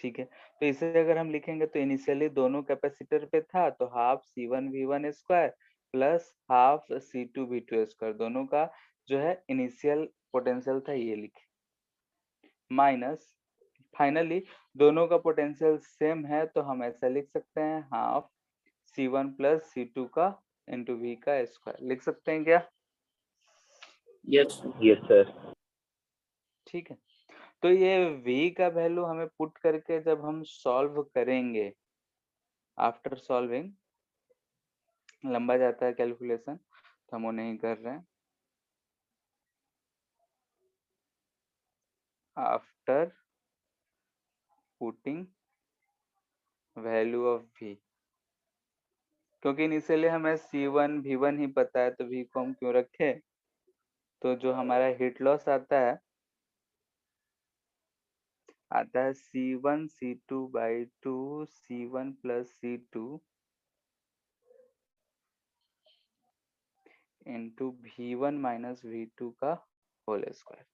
ठीक है तो इसे अगर हम लिखेंगे तो इनिशियली दोनों कैपेसिटर पे था तो half C1V1 square plus half C2V2 square दोनों का जो है इनिशियल पोटेंशियल था ये लिखे माइनस फाइनली दोनों का पोटेंशियल सेम है तो हम ऐसा लिख सकते हैं हाफ C1 प्लस C2 का इंटू V का स्क्वायर लिख सकते हैं क्या यस यस सर। ठीक है तो ये V का वैल्यू हमें पुट करके जब हम सॉल्व करेंगे आफ्टर सॉल्विंग लंबा जाता है कैलकुलेशन तो हम वो नहीं कर रहे हैं after putting value of V क्योंकि इनिशियली हमें C1 V1 ही पता है तो V को हम क्यों रखे तो जो हमारा हीट लॉस आता है C1 C2/2 C1 plus C2 into V1 minus V2 का होल स्क्वायर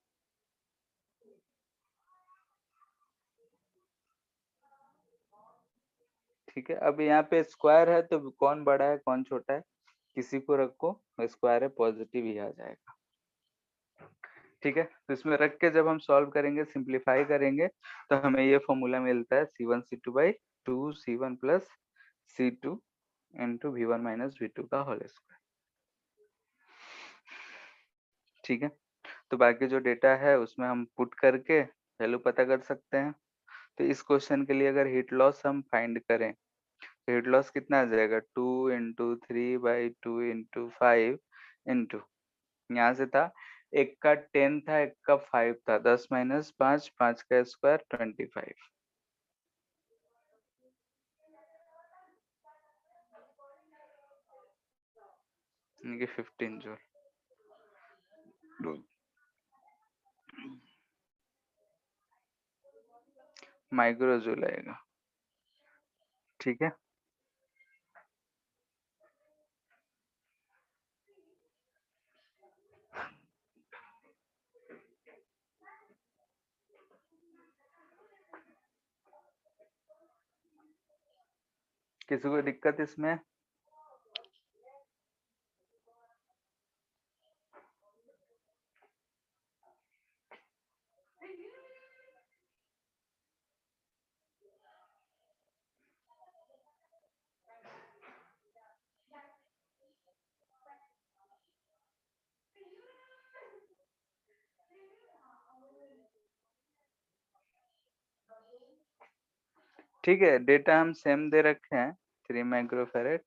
ठीक है अब यहाँ पे स्क्वायर है तो कौन बड़ा है कौन छोटा है किसी को रखो स्क्वायर है पॉजिटिव ही आ जाएगा ठीक है तो इसमें रख के जब हम सॉल्व करेंगे सिंप्लीफाई करेंगे तो हमें ये फॉर्मूला मिलता है C1 C2/2 C1 plus C2 into V1 minus V2 का होल स्क्वायर ठीक है तो बाकी जो डेटा है उसमें हम पुट करके वैल्यू पता कर सकते हैं तो इस क्वेश्चन के लिए अगर हीट लॉस हम फाइंड करें तो हीट लॉस कितना आ जाएगा 2 × 3/2 × 5 इंटू यहाँ से था एक का 10 था एक का 5 था 10 - 5 5 का स्क्वायर 25 यानी कि 15 जूल माइक्रो जूल आएगा। ठीक है, किसी को दिक्कत इसमें? ठीक है, डेटा हम सेम दे रखे हैं 3 माइक्रोफैरेड,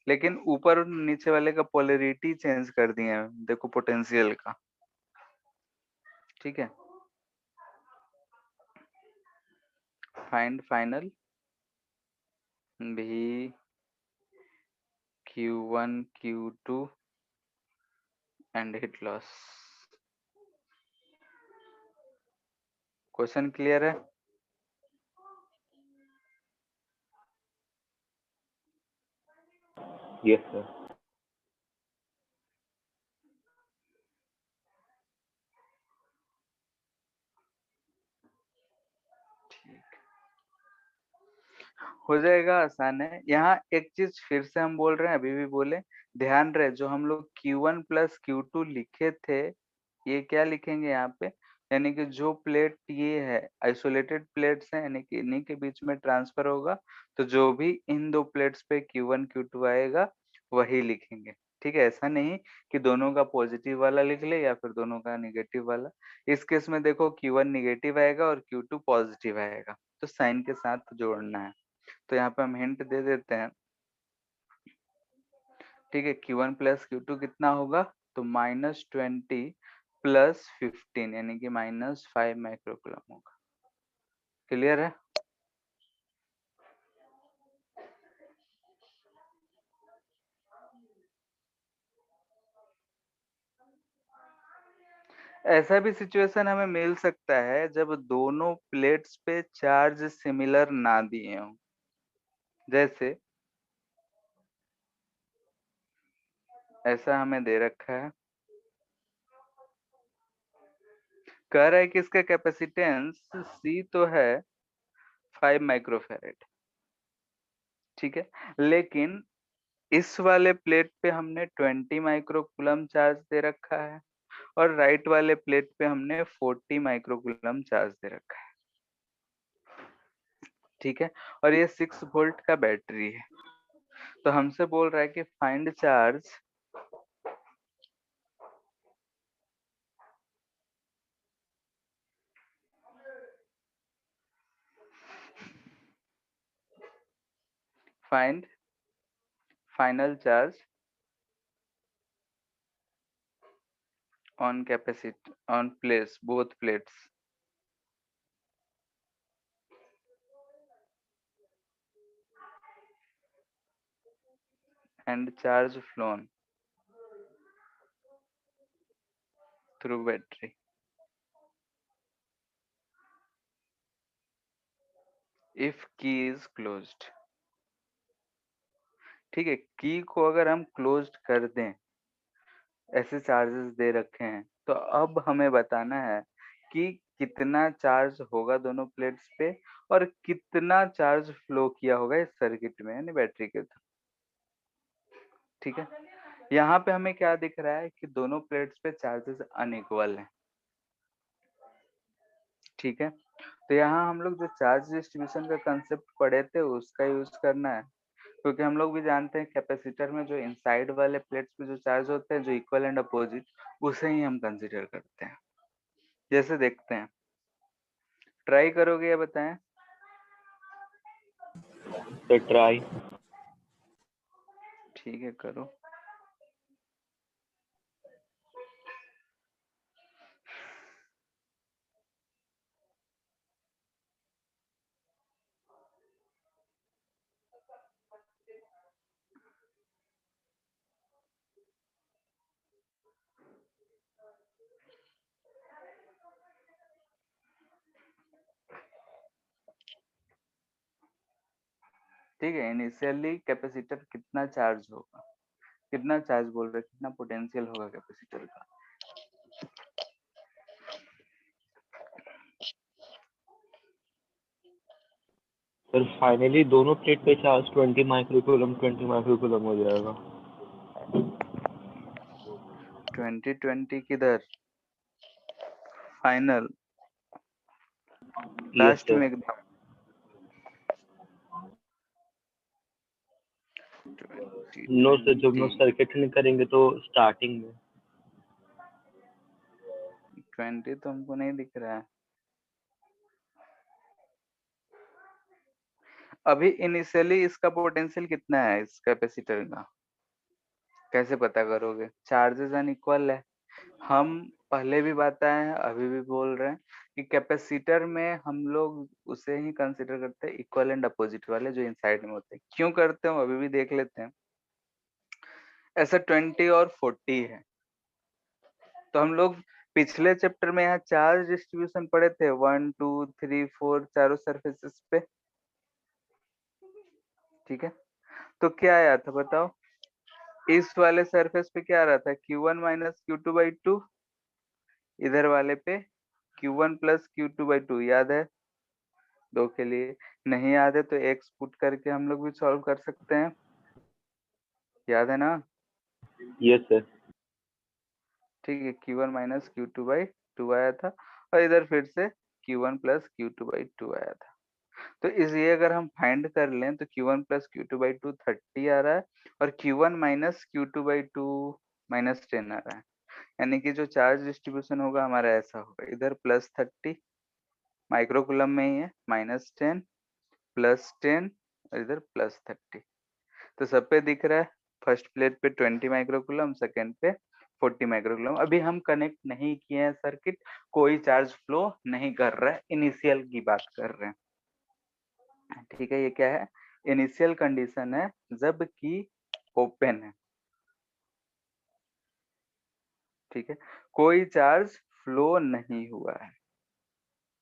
लेकिन ऊपर और नीचे वाले का पोलरिटी चेंज कर दिए हैं, देखो पोटेंशियल का। ठीक है, फाइंड फाइनल भी Q1 Q2 and heat loss. Question clear है? Yes sir. हो जाएगा, आसान है। यहाँ एक चीज फिर से हम बोल रहे हैं, अभी भी बोले, ध्यान रहे जो हम लोग Q1 + Q2 लिखे थे ये क्या लिखेंगे यहाँ पे, यानी कि जो प्लेट ये है आइसोलेटेड प्लेट्स हैं, यानी कि इन्हीं के बीच में ट्रांसफर होगा, तो जो भी इन दो प्लेट्स पे Q1 Q2 आएगा वही लिखेंगे। ठीक है, ऐसा नहीं कि दोनों का पॉजिटिव वाला लिख ले या फिर दोनों का निगेटिव वाला। इस केस में देखो Q1 निगेटिव आएगा और Q2 पॉजिटिव आएगा, तो साइन के साथ जोड़ना है। तो यहाँ पे हम हिंट दे देते हैं। ठीक है, Q1 + Q2 कितना होगा, तो -20 + 15 यानी कि -5 माइक्रोकूलम होगा। क्लियर है? ऐसा भी सिचुएशन हमें मिल सकता है जब दोनों प्लेट्स पे चार्ज सिमिलर ना दिए हों, जैसे ऐसा हमें दे रखा है, कह रहा है कि इसका कैपेसिटेंस C तो है 5 माइक्रोफैरेड। ठीक है, लेकिन इस वाले प्लेट पे हमने 20 माइक्रोकूलम चार्ज दे रखा है और राइट वाले प्लेट पे हमने 40 माइक्रोकूलम चार्ज दे रखा है। ठीक है, और ये 6 वोल्ट का बैटरी है, तो हमसे बोल रहा है कि find charge find final charge on capacity on place both plates and charge flown through battery if key is closed। ठीक है, की को अगर हम क्लोज्ड कर दें, ऐसे चार्जेस दे रखे हैं, तो अब हमें बताना है कि कितना चार्ज होगा दोनों प्लेट्स पे और कितना चार्ज फ्लो किया होगा इस सर्किट में यानी बैटरी के थ्रू। ठीक है, यहाँ पे हमें क्या दिख रहा है कि दोनों प्लेट्स पे चार्जेस अनइक्वल हैं। ठीक है, तो यहाँ हम लोग जो चार्ज डिस्ट्रीब्यूशन का कंसेप्ट पढ़े थे उसका यूज करना है, क्योंकि हम लोग भी जानते हैं कैपेसिटर में जो इनसाइड वाले प्लेट्स पे जो चार्ज होते हैं जो इक्वल एंड अपोजिट, उसे ही हम कंसीडर करते हैं। जैसे देखते हैं, ट्राई करोगे या बताएं? तो ट्राई। ठीक है, करो। ठीक है, इनिशियली कैपेसिटर कितना चार्ज होगा, कितना चार्ज बोल रहे, कितना पोटेंशियल होगा कैपेसिटर का? फिर फाइनली दोनों प्लेट पे चार्ज 20 माइक्रोकूलम हो जाएगा। 20 किधर, फाइनल, यस लास्ट सर। में एकदम नो सर, जब 20 हम सर्किट नहीं करेंगे तो स्टार्टिंग में 20 तो हमको नहीं दिख रहा है अभी। इनिशियली इसका पोटेंशियल कितना है इस कैपेसिटर का, कैसे पता करोगे? चार्जेस अनइक्वल है। हम पहले भी बताए हैं, अभी भी बोल रहे हैं कि कैपेसिटर में हम लोग उसे ही कंसिडर करते हैं इक्वल एंड अपोजिट वाले जो इनसाइड में होते हैं। क्यों करते हैं अभी भी देख लेते हैं। ऐसा 20 और 40 है, तो हम लोग पिछले चैप्टर में यहाँ चार्ज डिस्ट्रीब्यूशन पढ़े थे, 1 2 3 4 चारों सरफेसेस पे। ठीक है, तो क्या आया था बताओ? इस वाले सरफेस पे क्या आ रहा था, Q1 माइनस Q2/2। इधर वाले पे Q1 प्लस Q2/2, याद है? दो के लिए नहीं याद है तो एक्स पुट करके हम लोग भी सॉल्व कर सकते हैं, याद है ना? Yes sir. ठीक है, Q1 माइनस Q2/2 आया था, और इधर फिर से Q1 प्लस Q2/2 आया था। तो इसे अगर हम फाइंड कर लें तो Q1 प्लस Q2/2 30 आ रहा है, और Q1 माइनस Q2/2 -10 आ रहा है। यानी कि जो चार्ज डिस्ट्रीब्यूशन होगा हमारा ऐसा होगा, इधर +30 माइक्रोकूलम में ही है, -10 +10 और इधर +30। तो सब पे दिख रहा है, फर्स्ट प्लेट पे 20 माइक्रोकूलम, सेकंड पे 40 माइक्रोकूलम। अभी हम कनेक्ट नहीं किए हैं सर्किट, कोई चार्ज फ्लो नहीं कर रहा है, इनिशियल की बात कर रहे हैं। ठीक है, ये क्या है? इनिशियल कंडीशन है जब की ओपन है। ठीक है, कोई चार्ज फ्लो नहीं हुआ है,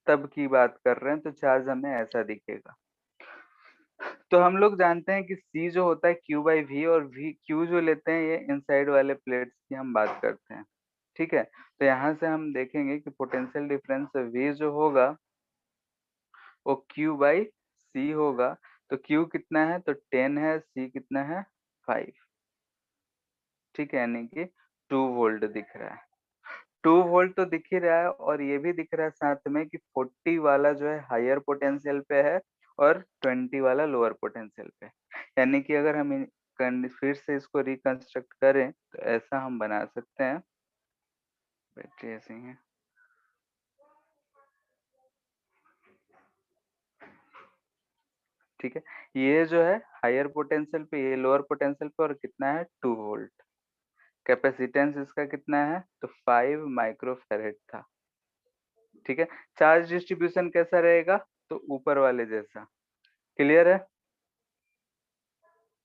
तब की बात कर रहे हैं, तो चार्ज हमें ऐसा दिखेगा। तो हम लोग जानते हैं कि C जो होता है Q/V, और V Q जो लेते हैं ये इनसाइड वाले प्लेट्स की हम बात करते हैं। ठीक है, तो यहाँ से हम देखेंगे कि पोटेंशियल डिफरेंस V जो होगा वो Q/C होगा। तो Q कितना है, तो 10 है, C कितना है, 5। ठीक है, यानी कि 2 वोल्ट दिख रहा है। 2 वोल्ट तो दिख ही रहा है, और ये भी दिख रहा है साथ में कि 40 वाला जो है हायर पोटेंशियल पे है, और 20 वाला लोअर पोटेंशियल पे। यानी कि अगर हम फिर से इसको रिकंस्ट्रक्ट करें तो ऐसा हम बना सकते हैं। बैटरी ऐसे ही है। ठीक है, ये जो है हायर पोटेंशियल पे, ये लोअर पोटेंशियल पे, और कितना है, 2 वोल्ट। कैपेसिटेंस इसका कितना है, तो 5 माइक्रोफैरेड था। ठीक है, चार्ज डिस्ट्रीब्यूशन कैसा रहेगा, तो ऊपर वाले जैसा। क्लियर है?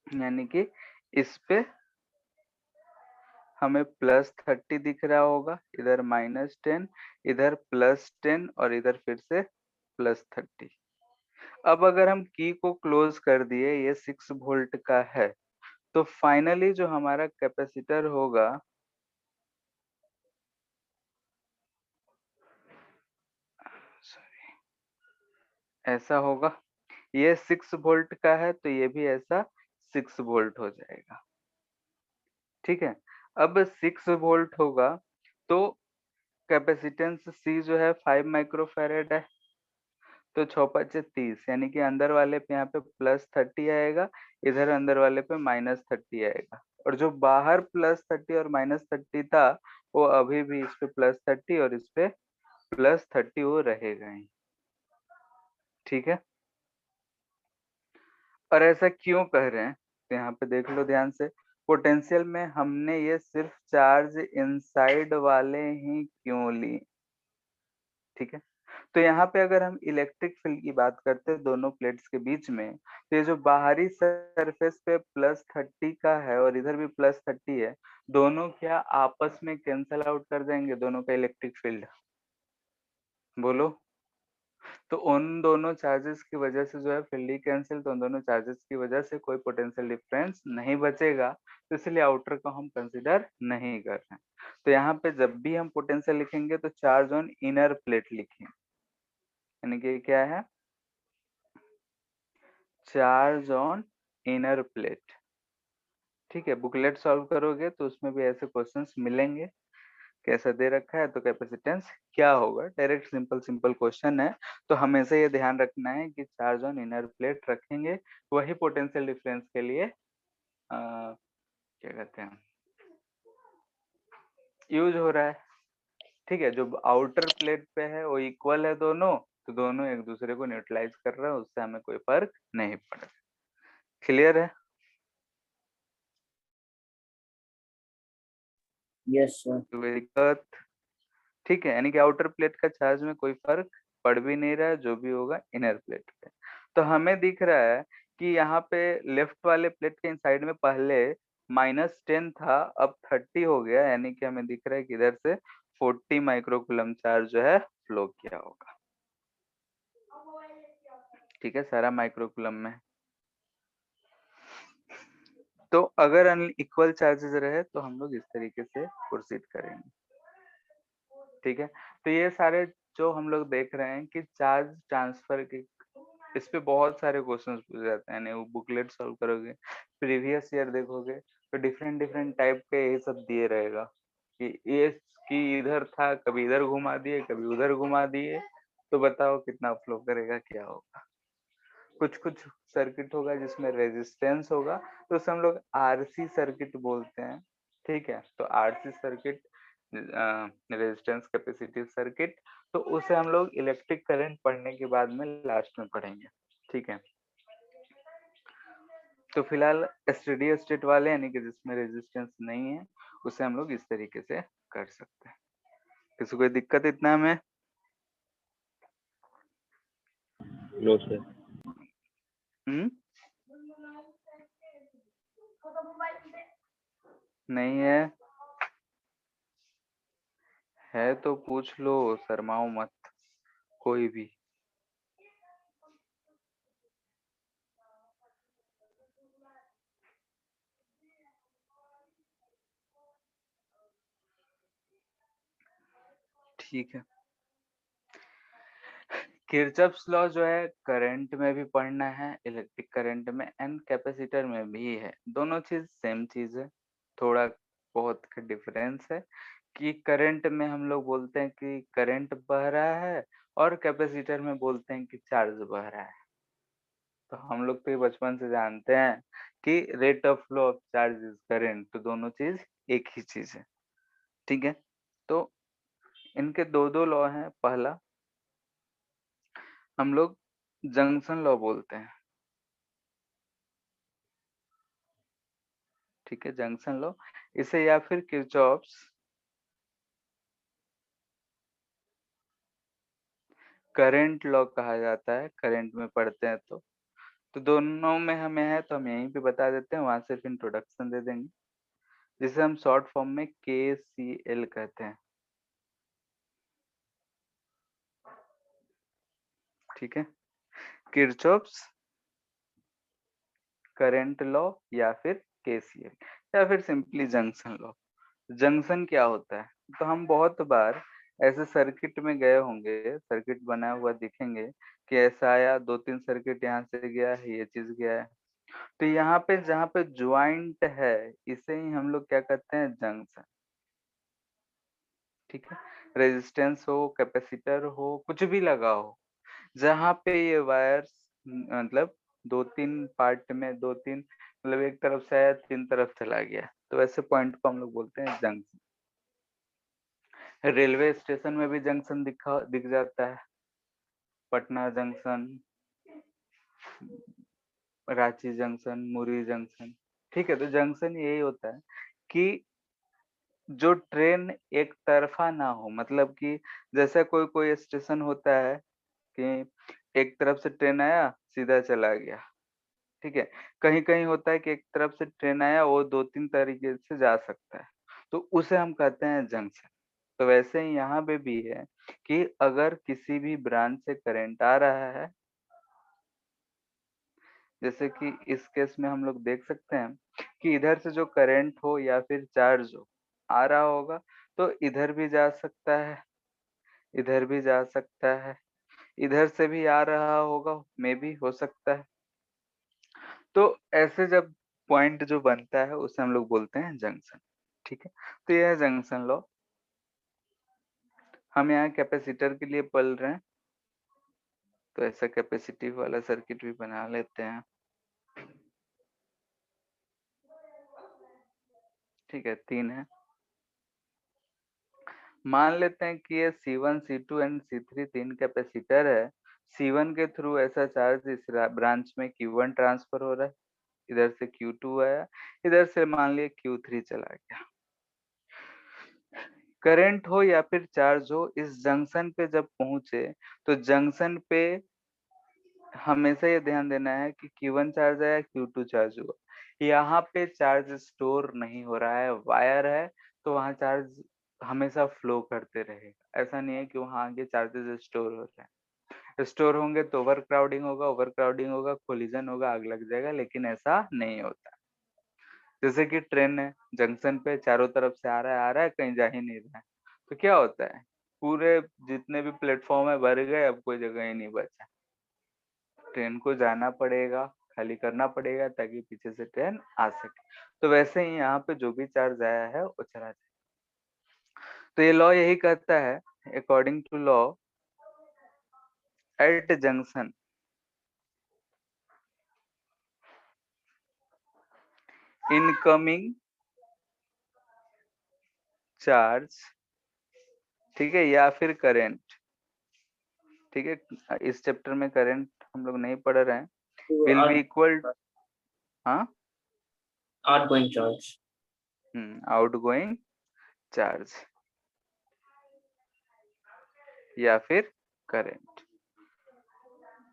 यानी कि इस पे हमें +30 दिख रहा होगा, इधर -10, इधर +10, और इधर फिर से +30। अब अगर हम की को क्लोज कर दिए, ये 6 वोल्ट का है, तो फाइनली जो हमारा कैपेसिटर होगा, सॉरी, ऐसा होगा। ये 6 वोल्ट का है तो ये भी ऐसा 6 वोल्ट हो जाएगा। ठीक है, अब 6 वोल्ट होगा तो कैपेसिटेंस C जो है 5 माइक्रोफैरेड है, तो 6×5 = 30, यानी कि अंदर वाले पे यहाँ पे +30 आएगा, इधर अंदर वाले पे -30 आएगा, और जो बाहर +30 और -30 था वो अभी भी इस पे +30 और इस पे +30 वो रहेगा ही। ठीक है, और ऐसा क्यों कह रहे हैं, तो यहाँ पे देख लो ध्यान से, पोटेंशियल में हमने ये सिर्फ चार्ज इनसाइड वाले ही क्यों ली, ठीक है। तो यहाँ पे अगर हम इलेक्ट्रिक फील्ड की बात करते हैं दोनों प्लेट्स के बीच में, तो ये जो बाहरी सरफेस पे +30 का है और इधर भी +30 है, दोनों क्या आपस में कैंसल आउट कर देंगे दोनों का इलेक्ट्रिक फील्ड, बोलो। तो उन दोनों चार्जेस की वजह से जो है फील्ड ही कैंसिल, तो उन दोनों चार्जेस की वजह से कोई पोटेंशियल डिफरेंस नहीं बचेगा, तो इसलिए आउटर को हम कंसीडर नहीं कर रहे हैं। तो यहाँ पे जब भी हम पोटेंशियल लिखेंगे तो चार्ज ऑन इनर प्लेट लिखेंगे, यानी कि क्या है, चार्ज ऑन इनर प्लेट, ठीक है। बुकलेट सॉल्व करोगे तो उसमें भी ऐसे क्वेश्चंस मिलेंगे, कैसा दे रखा है तो कैपेसिटेंस क्या होगा, डायरेक्ट सिंपल सिंपल क्वेश्चन है। तो हमेशा ये ध्यान रखना है कि चार्ज ऑन इनर प्लेट रखेंगे, वही पोटेंशियल डिफरेंस के लिए क्या कहते हैं, यूज हो रहा है, ठीक है। जो आउटर प्लेट पे है वो इक्वल है दोनों, तो दोनों एक दूसरे को न्यूट्रलाइज कर रहा है, उससे हमें कोई फर्क नहीं पड़ रहा। क्लियर है? Yes sir. वेरी गुड, ठीक है। यानी कि आउटर प्लेट का चार्ज में कोई फर्क पड़ भी नहीं रहा है, जो भी होगा इनर प्लेट पे। तो हमें दिख रहा है कि यहाँ पे लेफ्ट वाले प्लेट के साइड में पहले -10 था, अब 30 हो गया, यानी कि हमें दिख रहा है कि इधर से 40 माइक्रोकुलम चार्ज जो है फ्लो किया होगा, ठीक है, सारा माइक्रोकुलम में। तो अगर अनइक्वल चार्जेस रहे तो हम लोग इस तरीके से प्रोसीड करेंगे, ठीक है। तो ये सारे जो हम लोग देख रहे हैं कि चार्ज ट्रांसफर के, इस पे बहुत सारे क्वेश्चंस पूछे जाते हैं, वो बुकलेट सॉल्व करोगे, प्रीवियस ईयर देखोगे तो डिफरेंट डिफरेंट टाइप के ये सब दिए रहेगा कि ये कि इधर था, कभी इधर घुमा दिए, कभी उधर घुमा दिए, तो बताओ कितना फ्लो करेगा, क्या होगा। कुछ कुछ सर्किट होगा जिसमें रेजिस्टेंस होगा, तो उसे हम लोग आरसी सर्किट बोलते हैं, ठीक है। तो RC circuit, resistance capacitive circuit, तो उसे हम लोग इलेक्ट्रिक करंट पढ़ने के बाद में लास्ट में पढ़ेंगे, ठीक है। तो फिलहाल स्टेडी स्टेट वाले यानी कि जिसमें रेजिस्टेंस नहीं है, उसे हम लोग इस तरीके से कर सकते हैं। किसी कोई दिक्कत इतना में? No sir. हम्म, नहीं है तो पूछ लो, शर्माओ मत कोई भी। ठीक है। किरचॉफ्स लॉ जो है करंट में भी पढ़ना है, इलेक्ट्रिक करंट में एंड कैपेसिटर में भी है, दोनों चीज सेम चीज है, थोड़ा बहुत का डिफरेंस है कि करंट में हम लोग बोलते हैं कि करंट बह रहा है और कैपेसिटर में बोलते हैं कि चार्ज बह रहा है। तो हम लोग तो ये बचपन से जानते हैं कि rate of flow of charge is current, तो दोनों चीज एक ही चीज है, ठीक है। तो इनके दो दो लॉ हैं, पहला हम लोग जंक्शन लॉ बोलते हैं, ठीक है, जंक्शन लॉ, इसे या फिर किरचॉफ्स करंट लॉ कहा जाता है, करंट में पढ़ते हैं तो दोनों में हमें है तो हम यहीं पे बता देते हैं, वहां सिर्फ इंट्रोडक्शन दे देंगे, जिसे हम शॉर्ट फॉर्म में KCL कहते हैं, ठीक है। किरचॉफ्स करंट लॉ या फिर KCL या फिर सिंपली जंक्शन लॉ। जंक्शन क्या होता है, तो हम बहुत बार ऐसे सर्किट में गए होंगे, सर्किट बना हुआ दिखेंगे कि ऐसा आया, दो तीन सर्किट यहाँ से गया है, ये चीज गया है, तो यहाँ पे जहाँ पे ज्वाइंट है इसे ही हम लोग क्या कहते हैं, जंक्शन, ठीक है। रेजिस्टेंस हो, कैपेसिटर हो, कुछ भी लगा हो, जहाँ पे ये वायर्स मतलब दो तीन पार्ट में, दो तीन मतलब एक तरफ से आया, तीन तरफ चला गया, तो ऐसे पॉइंट को हम लोग बोलते हैं जंक्शन। रेलवे स्टेशन में भी जंक्शन दिख जाता है, पटना जंक्शन, रांची जंक्शन, मुरी जंक्शन। ठीक है, तो जंक्शन यही होता है कि जो ट्रेन एक तरफा ना हो, मतलब कि जैसे कोई कोई स्टेशन होता है कि एक तरफ से ट्रेन आया सीधा चला गया। ठीक है, कहीं कहीं होता है कि एक तरफ से ट्रेन आया वो दो तीन तरीके से जा सकता है, तो उसे हम कहते हैं जंक्शन। तो वैसे ही यहाँ पे भी है कि अगर किसी भी ब्रांच से करंट आ रहा है, जैसे कि इस केस में हम लोग देख सकते हैं कि इधर से जो करंट हो या फिर चार्ज हो आ रहा होगा, तो इधर भी जा सकता है, इधर भी जा सकता है, इधर से भी आ रहा होगा, मे भी हो सकता है। तो ऐसे जब पॉइंट जो बनता है उसे हम लोग बोलते हैं जंक्शन। ठीक है, तो यह है जंक्शन लॉ। हम यहाँ कैपेसिटर के लिए पढ़ रहे हैं, तो ऐसा कैपेसिटिव वाला सर्किट भी बना लेते हैं। ठीक है, 3 है। मान लेते हैं कि ये C1, C2 एंड C3 तीन कैपेसिटर है। C1 के थ्रू ऐसा चार्ज इस ब्रांच में Q1 ट्रांसफर हो रहा है, इधर से Q2 आया, इधर से मान लिया Q3 चला गया। करंट हो या फिर चार्ज हो, इस जंक्शन पे जब पहुंचे तो जंक्शन पे हमेशा ये ध्यान देना है कि Q1 चार्ज आया, Q2 चार्ज हुआ। यहाँ पे चार्ज स्टोर नहीं हो रहा है, वायर है, तो वहाँ चार्ज हमेशा फ्लो करते रहेगा। ऐसा नहीं है कि वहाँ आगे चार्जेस स्टोर हो रहे हैं। स्टोर होंगे तो ओवर क्राउडिंग होगा, ओवर क्राउडिंग होगा, कोलिजन होगा, आग लग जाएगा, लेकिन ऐसा नहीं होता। जैसे कि ट्रेन है, जंक्शन पे चारों तरफ से आ रहा है, कहीं जा ही नहीं रहा है, तो क्या होता है, पूरे जितने भी प्लेटफॉर्म है भर गए, अब कोई जगह ही नहीं बचा। ट्रेन को जाना पड़ेगा, खाली करना पड़ेगा ताकि पीछे से ट्रेन आ सके। तो वैसे ही यहाँ पे जो भी चार्ज आया है वो चला जाए। तो ये लॉ यही कहता है, according to law at junction incoming charge, ठीक है, या फिर करंट। ठीक है, इस चैप्टर में करंट हम लोग नहीं पढ़ रहे हैं, विल बी इक्वल, हाँ, आउटगोइंग चार्ज। आउटगोइंग चार्ज या फिर करंट।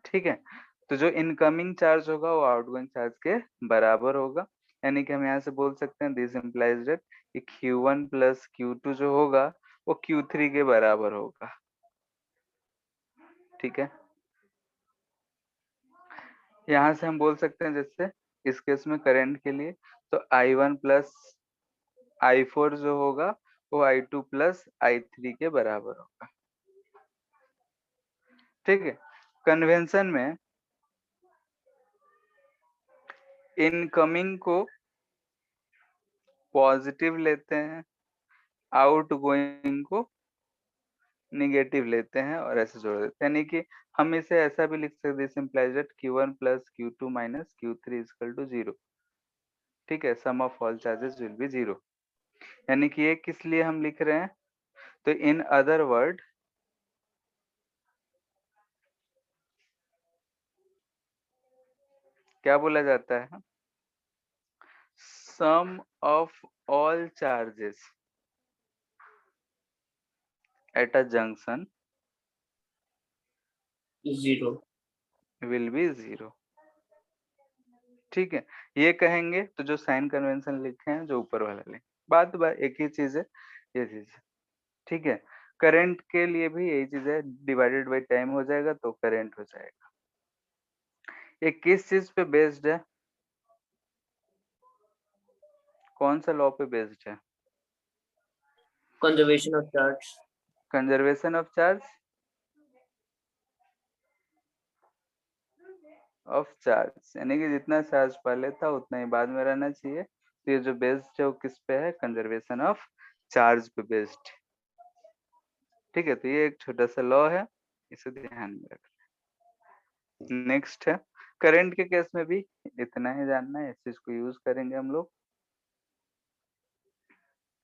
ठीक है, तो जो इनकमिंग चार्ज होगा वो आउटगोइंग चार्ज के बराबर होगा। यानी कि हम यहाँ से बोल सकते हैं दिस इम्प्लाइज दैट कि Q1 प्लस Q2 जो होगा वो Q3 के बराबर होगा। ठीक है, यहाँ से हम बोल सकते हैं जैसे इस केस में करंट के लिए, तो I1 प्लस I4 जो होगा वो I2 प्लस I3 के बराबर होगा। ठीक है, कन्वेंशन में इनकमिंग को पॉजिटिव लेते हैं, आउटगोइंग को निगेटिव लेते हैं और ऐसे जोड़ देते हैं। यानी कि हम इसे ऐसा भी लिख सकते हैं, implies that Q1 plus Q2 minus Q3 equal to 0। ठीक है, sum of all charges will be 0। यानी कि ये किस लिए हम लिख रहे हैं, तो इन अदर वर्ड क्या बोला जाता है, sum of all charges at a junction zero will be 0। ठीक है, ये कहेंगे तो जो साइन कन्वेंशन लिखे हैं जो ऊपर वाला लिखे, बात एक ही चीज है, ये चीज। ठीक है, करंट के लिए भी यही चीज है, डिवाइडेड बाई टाइम हो जाएगा तो करंट हो जाएगा। ये किस चीज पे बेस्ड है, कौन सा लॉ पे बेस्ड है, conservation of charge. Conservation of charge, यानी कि जितना चार्ज पहले था उतना ही बाद में रहना चाहिए। तो ये जो बेस्ड है वो किस पे है, कंजर्वेशन ऑफ चार्ज पे बेस्ड। ठीक है, तो ये एक छोटा सा लॉ है, इसे ध्यान में रखना। नेक्स्ट है करंट के केस में भी इतना ही जानना है, इस चीज को यूज करेंगे हम लोग।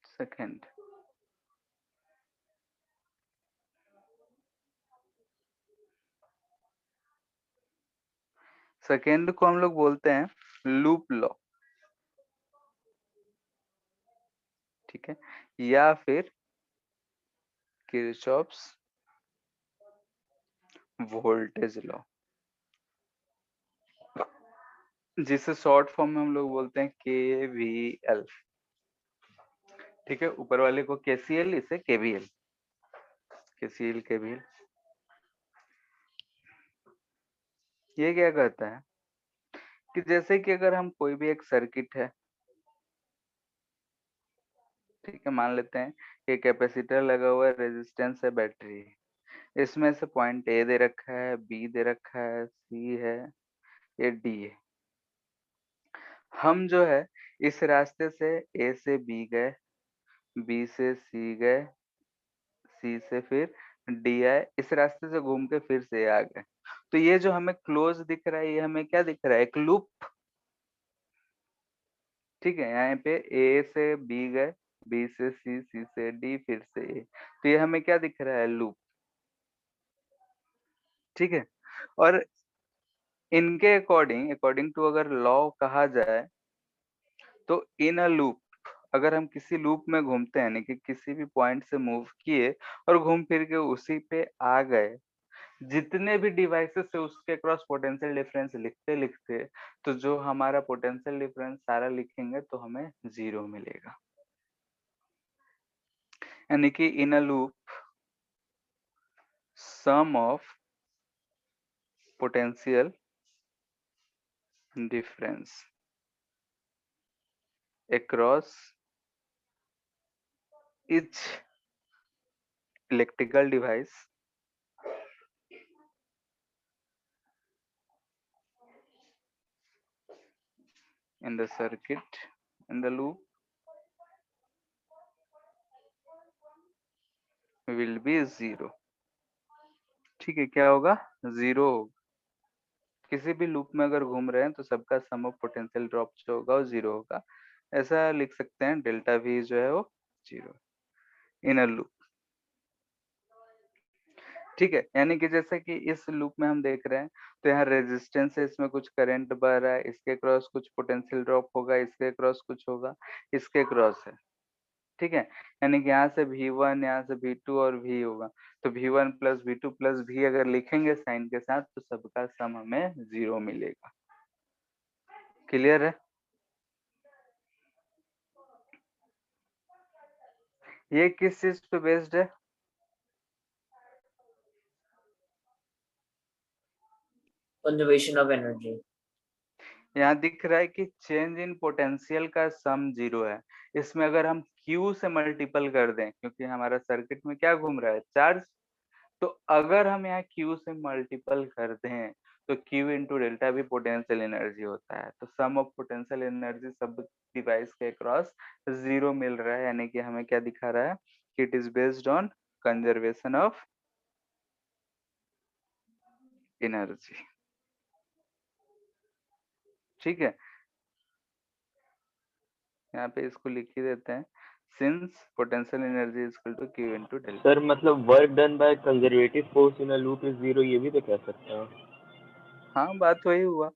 सेकेंड, सेकेंड को हम लोग बोलते हैं लूप लॉ, ठीक है, या फिर किरचॉफ्स वोल्टेज लॉ, जिसे शॉर्ट फॉर्म में हम लोग बोलते हैं केवीएल, ठीक है। ऊपर वाले को केसीएल, इसे केवीएल, केसीएल केवीएल। ये क्या कहता है कि जैसे कि अगर हम कोई भी एक सर्किट है, ठीक है, मान लेते हैं कि कैपेसिटर लगा हुआ है, रेजिस्टेंस है, बैटरी है, इसमें से पॉइंट ए दे रखा है, बी दे रखा है, सी है, ये डी है। हम जो है इस रास्ते से ए से बी गए, बी से सी गए, सी से फिर डी आए, इस रास्ते से घूम के फिर से आ गए। तो ये जो हमें क्लोज दिख रहा है, ये हमें क्या दिख रहा है, एक लूप, ठीक है। यहाँ पे ए से बी गए, बी से सी, सी से डी, फिर से ए, तो ये हमें क्या दिख रहा है, लूप, ठीक है। और इनके अकॉर्डिंग, अकॉर्डिंग टू अगर लॉ कहा जाए, तो इन अ लूप, अगर हम किसी लूप में घूमते हैं, यानी कि किसी भी पॉइंट से मूव किए और घूम फिर के उसी पे आ गए, जितने भी डिवाइसेस से उसके क्रॉस पोटेंशियल डिफरेंस लिखते लिखते, तो जो हमारा पोटेंशियल डिफरेंस सारा लिखेंगे तो हमें 0 मिलेगा। यानी कि in a loop sum of potential difference across each electrical device in the circuit in the loop will be 0, ठीक है। क्या होगा, 0 होगा। किसी भी लूप में अगर घूम रहे हैं तो सबका सम ऑफ पोटेंशियल ड्रॉप जो होगा वो 0 होगा। ऐसा लिख सकते हैं, डेल्टा वी जो है वो 0 इन अ लूप, ठीक है। यानी कि जैसे कि इस लूप में हम देख रहे हैं, तो यहाँ रेजिस्टेंस है, इसमें कुछ करंट बह रहा है, इसके क्रॉस कुछ पोटेंशियल ड्रॉप होगा, इसके क्रॉस कुछ होगा, इसके क्रॉस है, ठीक है। यानी कि यहाँ से V1, यहाँ से V2 और V होगा, तो V1 plus V2 plus V अगर लिखेंगे साइन के साथ, तो सबका सम हमें 0 मिलेगा। क्लियर है? ये किस चीज पे बेस्ड है? Conservation of energy. यहाँ दिख रहा है कि चेंज इन पोटेंशियल का सम 0 है। इसमें अगर हम Q से मल्टीपल कर दें, क्योंकि हमारा सर्किट में क्या घूम रहा है, चार्ज, तो अगर हम यहाँ Q से मल्टीपल कर दें, तो Q इंटू डेल्टा भी पोटेंशियल एनर्जी होता है। तो सम ऑफ पोटेंशियल एनर्जी सब डिवाइस के अक्रॉस 0 मिल रहा है, यानी कि हमें क्या दिखा रहा है कि it is based on conservation of energy, ठीक है। यहाँ पे इसको लिख ही देते हैं, since potential energy is equal to Q into delta. Sir मतलब work done by conservative force in a loop is 0, ये भी तो कह सकते हैं। हाँ, बात वही हुआ,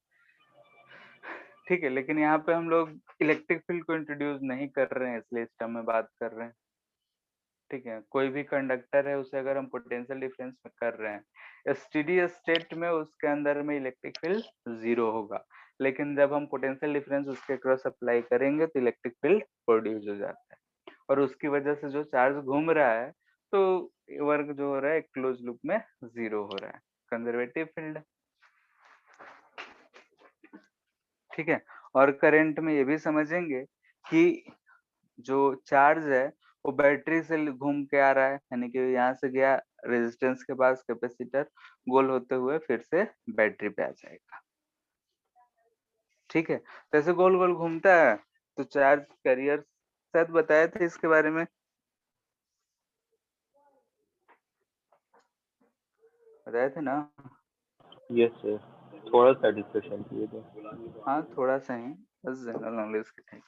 ठीक है। लेकिन यहाँ पे हम लोग इलेक्ट्रिक फील्ड को इंट्रोड्यूस नहीं कर रहे हैं, इसलिए इस टर्म में बात कर रहे हैं, ठीक है। कोई भी कंडक्टर है, उसे अगर हम पोटेंशियल डिफरेंस में कर रहे हैं, स्टेडी स्टेट में उसके अंदर में इलेक्ट्रिक फील्ड 0 होगा, लेकिन जब हम पोटेंशियल डिफरेंस उसके क्रॉस अप्लाई करेंगे तो इलेक्ट्रिक फील्ड प्रोड्यूस हो जाता है, और उसकी वजह से जो चार्ज घूम रहा है, तो वर्क जो हो रहा है क्लोज लूप में 0 हो रहा है, कंजर्वेटिव फील्ड, ठीक है। और करंट में ये भी समझेंगे कि जो चार्ज है वो बैटरी से घूम के आ रहा है, यानी कि यहाँ से गया रेजिस्टेंस के पास कैपेसिटर, गोल होते हुए फिर से बैटरी पे आ जाएगा, ठीक है। तो ऐसे गोल गोल घूमता है, तो चार्ज कैरियर, शायद बताए थे इसके बारे में, बताए थे ना? यस सर, थोड़ा सा डिस्कशन किए थे। हाँ, थोड़ा सा ही, बस जनरल नॉलेज के टाइप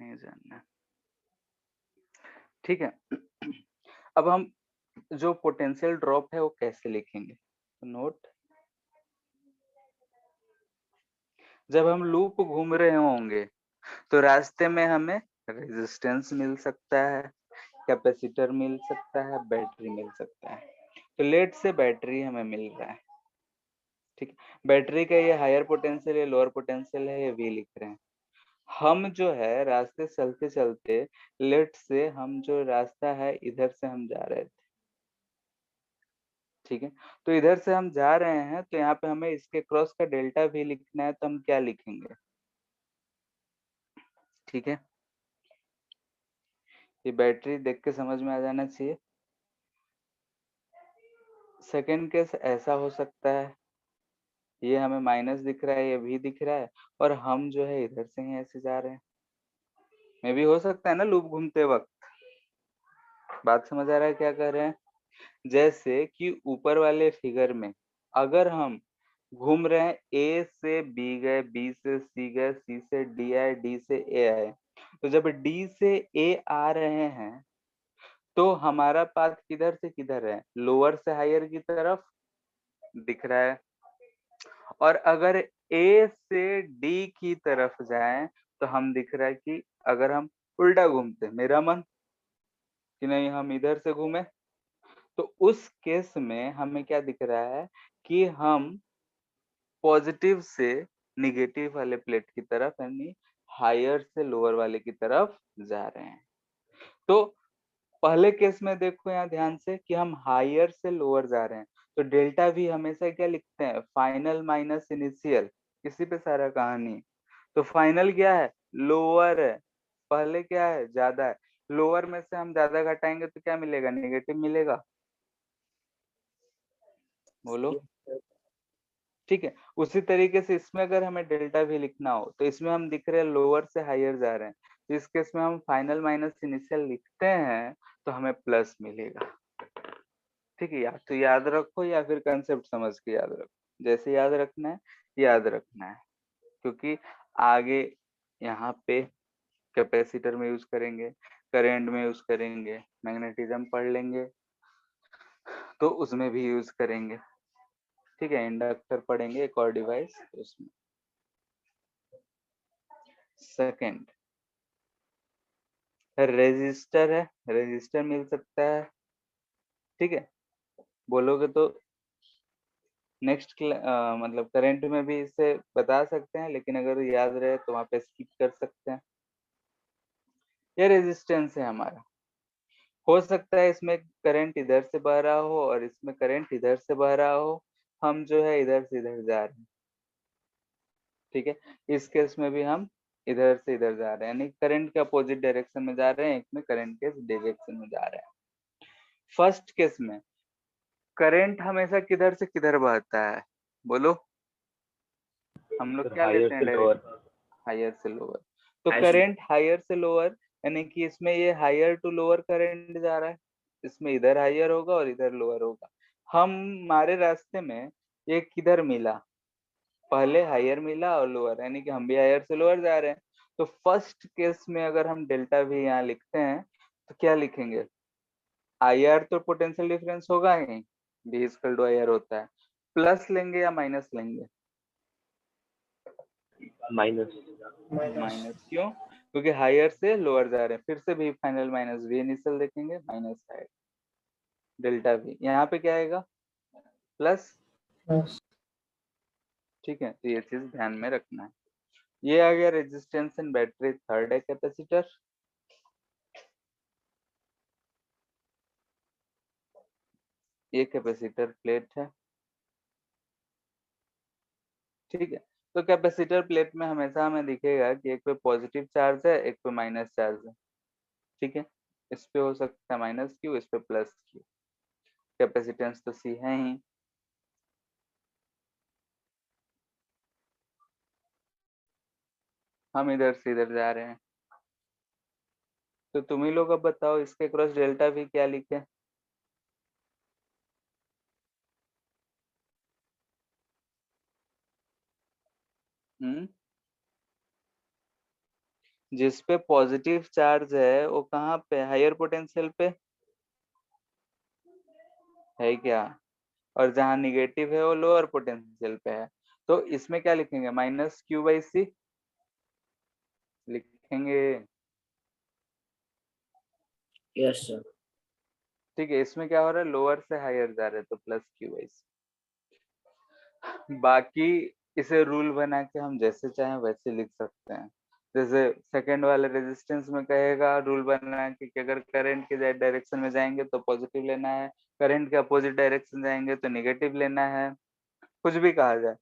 नहीं जानना, ठीक है। अब हम जो पोटेंशियल ड्रॉप है वो कैसे लिखेंगे, नोट, जब हम लूप घूम रहे होंगे तो रास्ते में हमें रेजिस्टेंस मिल सकता है, कैपेसिटर मिल सकता है, बैटरी मिल सकता है। तो लेट से बैटरी हमें मिल रहा है, ठीक है। बैटरी का ये हायर पोटेंशियल है, लोअर पोटेंशियल है, ये वी लिख रहे हैं। हम जो है रास्ते चलते चलते लेट से हम जो रास्ता है इधर से हम जा रहे थे, ठीक है। तो इधर से हम जा रहे हैं तो यहाँ पे हमें इसके क्रॉस का डेल्टा भी लिखना है, तो हम क्या लिखेंगे, ठीक है। ये बैटरी देख के समझ में आ जाना चाहिए। सेकंड केस ऐसा हो सकता है, ये हमें माइनस दिख रहा है, ये भी दिख रहा है, और हम जो है इधर से ही ऐसे जा रहे हैं। मे भी हो सकता है ना लूप घूमते वक्त। बात समझ आ रहा है क्या कह रहे हैं? जैसे कि ऊपर वाले फिगर में अगर हम घूम रहे हैं, ए से बी गए, बी से सी गए, सी से डी आए, डी से ए आए, तो जब डी से ए आ रहे हैं तो हमारा पाथ किधर से किधर है, लोअर से हायर की तरफ दिख रहा है। और अगर ए से डी की तरफ जाएं तो हम दिख रहा है कि अगर हम उल्टा घूमते, मेरा मन कि नहीं हम इधर से घूमे, तो उस केस में हमें क्या दिख रहा है कि हम पॉजिटिव से निगेटिव वाले प्लेट की तरफ यानी हायर से लोअर वाले की तरफ जा रहे हैं। तो पहले केस में देखो यहाँ ध्यान से कि हम हायर से लोअर जा रहे हैं, तो डेल्टा भी हमेशा क्या लिखते हैं, फाइनल माइनस इनिशियल, इसी पे सारा कहानी। तो फाइनल क्या है, लोअर है, पहले क्या है, ज्यादा है। लोअर में से हम ज्यादा घटाएंगे तो क्या मिलेगा, नेगेटिव मिलेगा, बोलो, ठीक है। उसी तरीके से इसमें अगर हमें डेल्टा भी लिखना हो तो इसमें हम दिख रहे हैं लोअर से हायर जा रहे हैं, तो इस केस में हम फाइनल माइनस इनिशियल लिखते हैं तो हमें प्लस मिलेगा, ठीक है। या तो याद रखो या फिर कंसेप्ट समझ के याद रखो, जैसे याद रखना है याद रखना है, क्योंकि आगे यहाँ पे कैपेसिटर में यूज करेंगे, करंट में यूज करेंगे, मैग्नेटिज्म पढ़ लेंगे तो उसमें भी यूज करेंगे, ठीक है। इंडक्टर पढ़ेंगे एक और डिवाइस उसमें। सेकंड रेजिस्टर है, रेजिस्टर मिल सकता है, ठीक है। बोलोगे तो नेक्स्ट मतलब करंट में भी इसे बता सकते हैं, लेकिन अगर याद रहे तो वहां पे स्किप कर सकते हैं। ये रेजिस्टेंस है हमारा, हो सकता है इसमें करंट इधर से बह रहा हो और इसमें करंट इधर से बह रहा हो, हम जो है इधर से इधर जा रहे हैं, ठीक है। इस केस में भी हम इधर से इधर जा रहे हैं, यानी करंट के अपोजिट डायरेक्शन में जा रहे हैं, एक में करंट के डायरेक्शन में जा रहे हैं। फर्स्ट केस में करंट हमेशा किधर से किधर बहता है, बोलो, हम लोग क्या हायर लेते हैं से डायरेक्ट, लोअर। हायर से लोअर। तो Higher से- करंट हायर से लोअर, यानी कि इसमें ये हायर टू लोअर करंट जा रहा है, इसमें इधर हायर होगा और इधर लोअर होगा। हमारे रास्ते में ये किधर मिला, पहले हायर मिला और लोअर, यानी कि हम भी हायर से लोअर जा रहे हैं। तो फर्स्ट केस में अगर हम डेल्टा भी यहाँ लिखते हैं तो क्या लिखेंगे, आई आर तो पोटेंशियल डिफरेंस होगा ही, be equal to I R होता है, प्लस लेंगे या माइनस लेंगे, माइनस। माइनस। माइनस क्यों, क्योंकि हायर से लोअर जा रहे हैं। फिर से भी फाइनल माइनस वी इनिशियल देखेंगे, माइनस आएगा, डेल्टा वी यहाँ पे क्या आएगा, प्लस, प्लस। ठीक है। तो ये चीज ध्यान में रखना है। ये आ गया रेजिस्टेंस इन बैटरी। थर्ड है कैपेसिटर। ये कैपेसिटर प्लेट है, ठीक है। तो कैपेसिटर प्लेट में हमेशा हमें दिखेगा कि एक पे पॉजिटिव चार्ज है, एक पे माइनस चार्ज है, ठीक है। इस पे हो सकता है माइनस क्यू, इस पे प्लस क्यू। कैपेसिटेंस तो सी है ही। हम इधर से इधर जा रहे हैं, तो तुम ही लोग अब बताओ इसके क्रॉस डेल्टा भी क्या लिखे। हम्म, जिस पे पॉजिटिव चार्ज है वो कहाँ पे, हायर पोटेंशियल पे है क्या, और जहाँ निगेटिव है वो लोअर पोटेंशियल पे है। तो इसमें क्या लिखेंगे, माइनस Q/C लिखेंगे। Yes, sir. ठीक है, इसमें क्या हो रहा है, लोअर से हायर जा रहे हैं तो प्लस Q/C। बाकी इसे रूल बना के हम जैसे चाहें वैसे लिख सकते हैं। जैसे सेकंड वाले रेजिस्टेंस में कहेगा रूल बना के कि अगर करंट के डायरेक्शन में जाएंगे तो पॉजिटिव लेना है, करंट के अपोजिट डायरेक्शन जाएंगे तो नेगेटिव लेना है, कुछ भी कहा जाए।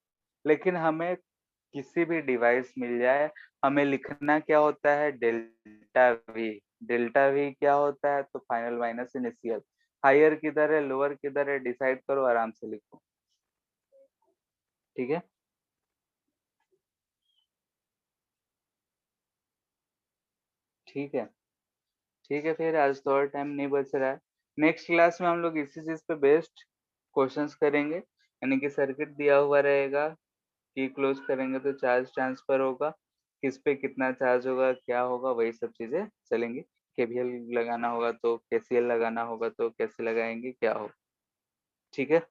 लेकिन हमें किसी भी डिवाइस मिल जाए, हमें लिखना क्या होता है, डेल्टा वी। डेल्टा वी क्या होता है, तो फाइनल माइनस इनिशियल। हायर किधर है, लोअर किधर है, डिसाइड करो, आराम से लिखो। ठीक है, ठीक है, ठीक है। फिर आज तो और टाइम नहीं बच रहा है। नेक्स्ट क्लास में हम लोग इसी चीज पे बेस्ड क्वेश्चंस करेंगे, यानी कि सर्किट दिया हुआ रहेगा कि क्लोज करेंगे तो चार्ज ट्रांसफर होगा, किस पे कितना चार्ज होगा, क्या होगा, वही सब चीजें चलेंगी। केवीएल लगाना होगा तो केसीएल लगाना होगा तो कैसे लगाएंगे, क्या होगा। ठीक है,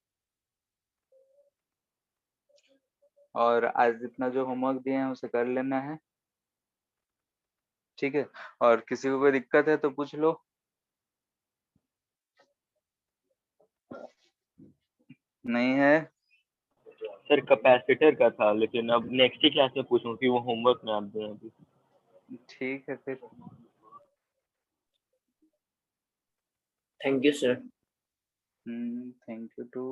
और आज जितना जो होमवर्क दिए हैं उसे कर लेना है। ठीक है, और किसी को कोई दिक्कत है तो पूछ लो। नहीं है, सर कैपेसिटर का था, लेकिन अब नेक्स्ट ही क्लास में पूछूं कि वो होमवर्क में आप दें अभी। ठीक है फिर। Thank you, sir. Thank you to.